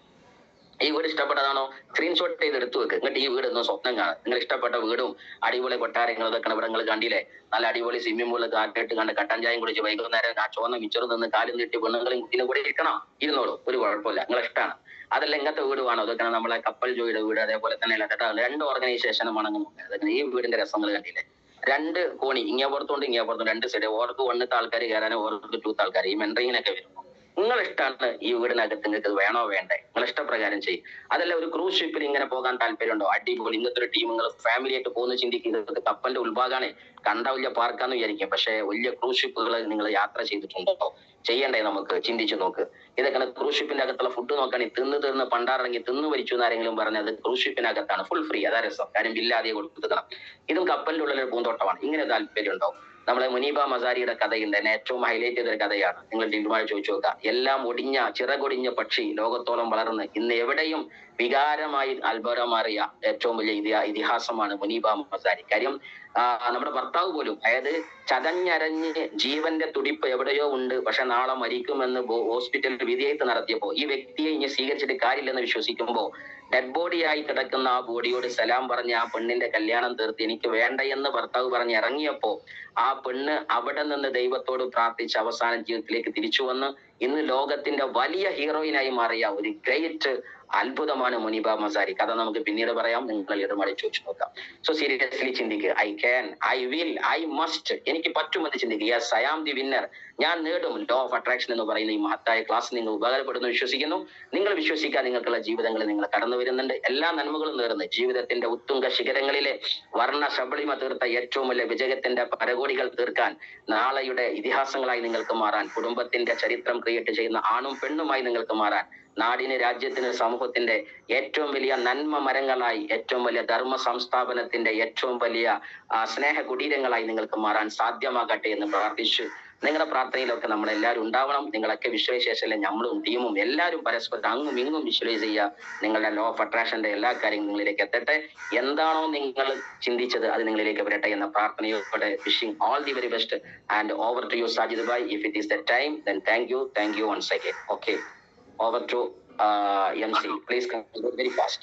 ഈ വീട് ഇഷ്ടപ്പെട്ടതാണോ? സ്ക്രീൻഷോട്ട് ചെയ്ത് എടുത്തു വെക്ക്. എന്നിട്ട് ഈ വീട് ഒന്ന് സ്വപ്നം കാണും. നിങ്ങൾ ഇഷ്ടപ്പെട്ട വീടും അടിപൊളി കൊട്ടാരങ്ങളും ഇതൊക്കെ ഇവിടെ നിങ്ങൾ കണ്ടില്ലേ? നല്ല അടിപൊളി സ്വിമ്മിംഗ് പൂളിൽ കാറ്റിട്ട് കണ്ട് കട്ടൻ ചായം കുടിച്ച് വൈകുന്നേരം ആ ചോന്ന മിച്ചറും നിന്ന് കാലും നീട്ടി പെണ്ണുങ്ങളും കുട്ടികളും കൂടി ഇരിക്കണം. ഇരുന്നോളൂ, ഒരു കുഴപ്പമില്ല, നിങ്ങൾ ഇഷ്ടമാണ്. അതല്ല ഇങ്ങനത്തെ വീട് വേണോ? അതൊക്കെ നമ്മളെ കപ്പൽ ജോയിയുടെ വീട്, അതേപോലെ തന്നെ 2 ഓർഗനൈസേഷനും വേണമെങ്കിൽ നോക്കുക. അതൊക്കെ ഈ വീടിന്റെ രസങ്ങൾ കണ്ടില്ലേ? 2 കോണി, ഇങ്ങേ പുറത്തുണ്ട് ഇങ്ങേ പുറത്തുണ്ട്, 2 സൈഡ്, ഓർക്ക് 1 ആൾക്കാർ കയറാനോ ഓർക്ക് 2 ആൾക്കാർ. ഈ മെൻഡറിങ്ങിനൊക്കെ വരുമ്പോൾ നിങ്ങൾ ഇഷ്ടമാണ് ഈ വീടിനകത്ത് നിങ്ങൾക്ക് വേണോ വേണ്ടേ? നിങ്ങൾ ഇഷ്ടപ്രകാരം ചെയ്യും. അതല്ല ഒരു ക്രൂസ് ഷിപ്പിൽ ഇങ്ങനെ പോകാൻ താല്പര്യമുണ്ടോ? അടിപൊളി, ഇങ്ങനത്തെ ഒരു ടീം നിങ്ങൾ ഫാമിലി ആയിട്ട് പോകുന്ന ചിന്തിക്കുന്നത് കപ്പലിന്റെ ഉൾഭാഗമാണ്, കണ്ട വലിയ പാർക്കാന്ന് വിചാരിക്കും. പക്ഷെ വലിയ ക്രൂസ് ഷിപ്പുകൾ നിങ്ങൾ യാത്ര ചെയ്തിട്ടുണ്ടോ? ചെയ്യണ്ടേ? നമുക്ക് ചിന്തിച്ചു നോക്ക്. ഇതൊക്കെ ക്രൂസ് ഷിപ്പിന്റെ അകത്തുള്ള ഫുഡ് നോക്കാൻ തിന്ന് പണ്ടാറങ്ങി തിന്ന് വലിച്ചു എന്നാരെങ്കിലും പറഞ്ഞത് ക്രൂസ് ഷിപ്പിനകത്താണ്, ഫുൾ ഫ്രീ. അതാ രസം. കാര്യം ബില്ലാതെ കൊടുക്കണം. ഇതും കപ്പലിന്റെ ഉള്ളിൽ ഒരു പൂന്തോട്ടമാണ്. ഇങ്ങനെ താല്പര്യം ഉണ്ടോ? നമ്മളെ മുനീബ മസാരിയുടെ കഥയുണ്ട്, എന്നെ ഏറ്റവും ഹൈലൈറ്റ് ചെയ്തൊരു കഥയാണ്. നിങ്ങൾ ടീമുമായി ചോദിച്ചു നോക്കുക. എല്ലാം ഒടിഞ്ഞ ചിറകൊടിഞ്ഞ പക്ഷി ലോകത്തോളം വളർന്ന് ഇന്ന് എവിടെയും വികാരമായി അത്ഭുതം മാറിയ ഏറ്റവും വലിയ ഇതിഹാസമാണ് മുനീബ മസാരി. കാര്യം നമ്മുടെ ഭർത്താവ് പോലും, അതായത് ചതഞ്ഞരഞ്ഞ് ജീവന്റെ തുടിപ്പ് എവിടെയോ ഉണ്ട്, പക്ഷെ നാളെ മരിക്കുമെന്ന് ഹോസ്പിറ്റലിൽ വിധിയെഴുത്ത് നടത്തിയപ്പോ ഈ വ്യക്തിയെ ഇനി സ്വീകരിച്ചിട്ട് കാര്യമില്ലെന്ന് വിശ്വസിക്കുമ്പോ ഡെഡ് ബോഡിയായി കിടക്കുന്ന ആ ബോഡിയോട് സലാം പറഞ്ഞ് ആ പെണ്ണിന്റെ കല്യാണം തീർത്ത് എനിക്ക് വേണ്ട എന്ന് ഭർത്താവ് പറഞ്ഞ് ഇറങ്ങിയപ്പോ ആ പെണ്ണ് അവിടെ നിന്ന് ദൈവത്തോട് പ്രാർത്ഥിച്ച് അവസാന ജീവിതത്തിലേക്ക് തിരിച്ചു വന്ന് ഇന്ന് ലോകത്തിന്റെ വലിയ ഹീറോയിനായി മാറിയ ഒരു ഗ്രേറ്റ് അത്ഭുതമാണ് മുനീബ മസാരി. കഥ നമുക്ക് പിന്നീട് പറയാം, നിങ്ങൾ ഇടപാടി ചോദിച്ചു നോക്കാം. സോ സീരിയസ്ലി ചിന്തിക്കുക, I can, I will, I must, എനിക്ക് പറ്റുമെന്ന് ചിന്തിക്കുക. Yes, I am the winner, ഞാൻ നേടും. ലോ ഓഫ് അട്രാക്ഷൻ എന്ന് പറയുന്ന ഈ മഹത്തായ ക്ലാസ് നിങ്ങൾ ഉപകാരപ്പെടുന്നു വിശ്വസിക്കുന്നു. നിങ്ങൾ വിശ്വസിക്കാൻ നിങ്ങൾക്കുള്ള ജീവിതങ്ങളിൽ നിങ്ങൾ കടന്നു വരുന്നുണ്ട്. എല്ലാ നന്മകളും നേർന്ന് ജീവിതത്തിന്റെ ഉത്തുംഗ ശിഖരങ്ങളിലെ വർണ്ണ ശബളിമ തീർത്ത ഏറ്റവും വലിയ വിജയത്തിന്റെ പരകോടികൾ തീർക്കാൻ, നാളെയുടെ ഇതിഹാസങ്ങളായി നിങ്ങൾക്ക് മാറാൻ, കുടുംബത്തിന്റെ ചരിത്രം ക്രിയേറ്റ് ചെയ്യുന്ന ആണും പെണ്ണുമായി നിങ്ങൾക്ക് മാറാൻ, നാടിന് രാജ്യത്തിന് സമൂഹത്തിന്റെ ഏറ്റവും വലിയ നന്മ മരങ്ങളായി, ഏറ്റവും വലിയ ധർമ്മ സംസ്ഥാപനത്തിന്റെ ഏറ്റവും വലിയ സ്നേഹ കുടീരങ്ങളായി നിങ്ങൾക്ക് മാറാൻ സാധ്യമാകട്ടെ എന്ന് പ്രാർത്ഥിച്ചു. നിങ്ങളുടെ പ്രാർത്ഥനയിലൊക്കെ നമ്മളെല്ലാവരും ഉണ്ടാവണം. നിങ്ങളൊക്കെ വിശ്വവിശേഷമല്ലേ, നമ്മളും ടീമും എല്ലാവരും പരസ്പരം അങ്ങും ഇങ്ങും വിഷ്വലൈസ് ചെയ്യുക. നിങ്ങളുടെ ലോ ഓഫ് അട്രാക്ഷന്റെ എല്ലാ കാര്യങ്ങളും നിങ്ങളിലേക്ക് എത്തട്ടെ. എന്താണോ നിങ്ങൾ ചിന്തിച്ചത് അത് നിങ്ങളിലേക്ക് വരട്ടെ എന്ന പ്രാർത്ഥനയോടെ wishing all the very best. And over to you Sajid bhai. If it is the time, then thank you once again. Okay, over to MC. Please come very fast.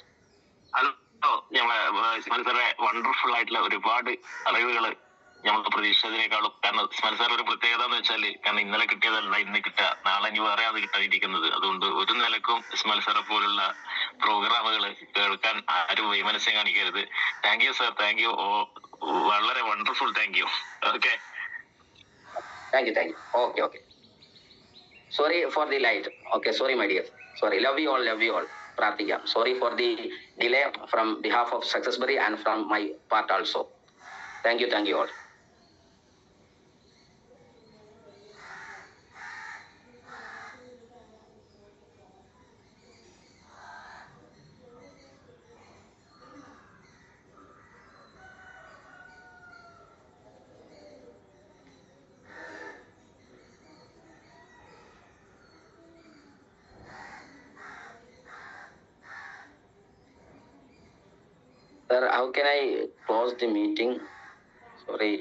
Hello, ഞങ്ങളെ ഇസ്മായിൽ സാറെ വണ്ടർഫുൾ ആയിട്ടുള്ള ഒരുപാട് അറിവുകൾ ഞങ്ങൾക്ക് പ്രതീക്ഷിച്ചതിനേക്കാളും, കാരണം ഇസ്മായിൽ സാർ ഒരു പ്രത്യേകത എന്ന് വെച്ചാല്, കാരണം ഇന്നലെ കിട്ടിയതല്ല ഇന്ന് കിട്ടുക, നാളെ ഇനി വേറെയാണ് കിട്ടാതിരിക്കുന്നത്. അതുകൊണ്ട് ഒരു നിലക്കും ഇസ്മായിൽ സാറെ പോലുള്ള പ്രോഗ്രാമുകൾ കേൾക്കാൻ ആരും വൈമനസ്യം കാണിക്കരുത്. Thank you sir, thank you, വളരെ wonderful, thank you. Okay, thank you. Okay. Sorry for the light. Okay, sorry my dear. Sorry. Love you all. പ്രാർത്ഥിക്കാം. Sorry for the delay from behalf of Successberry and from my part also. Thank you all. Sir, how can I close the meeting? Sorry.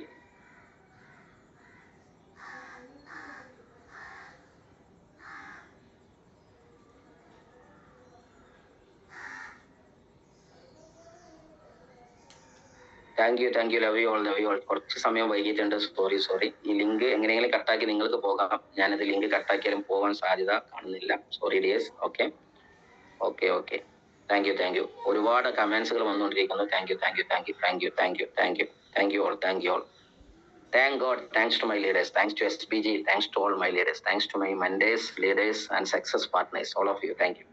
Thank you. Love you all. കുറച്ച് സമയം വൈകിട്ടുണ്ട്. Sorry. ഈ link എങ്ങനെയെങ്കിലും കട്ടാക്കി നിങ്ങൾക്ക് പോകാം. ഞാനത് link കട്ടാക്കിയാലും പോകാൻ സാധ്യത കാണുന്നില്ല. Sorry dears. Okay. Thank you. ഒരുപാട് കമന്റ്സുകൾ വന്നുകൊണ്ടിരിക്കുന്നു. Thank you all. Thank God. Thanks to my leaders. Thanks to SBG. Thanks to all my leaders. Thanks to my Mondays leaders and success partners. All of you. Thank you.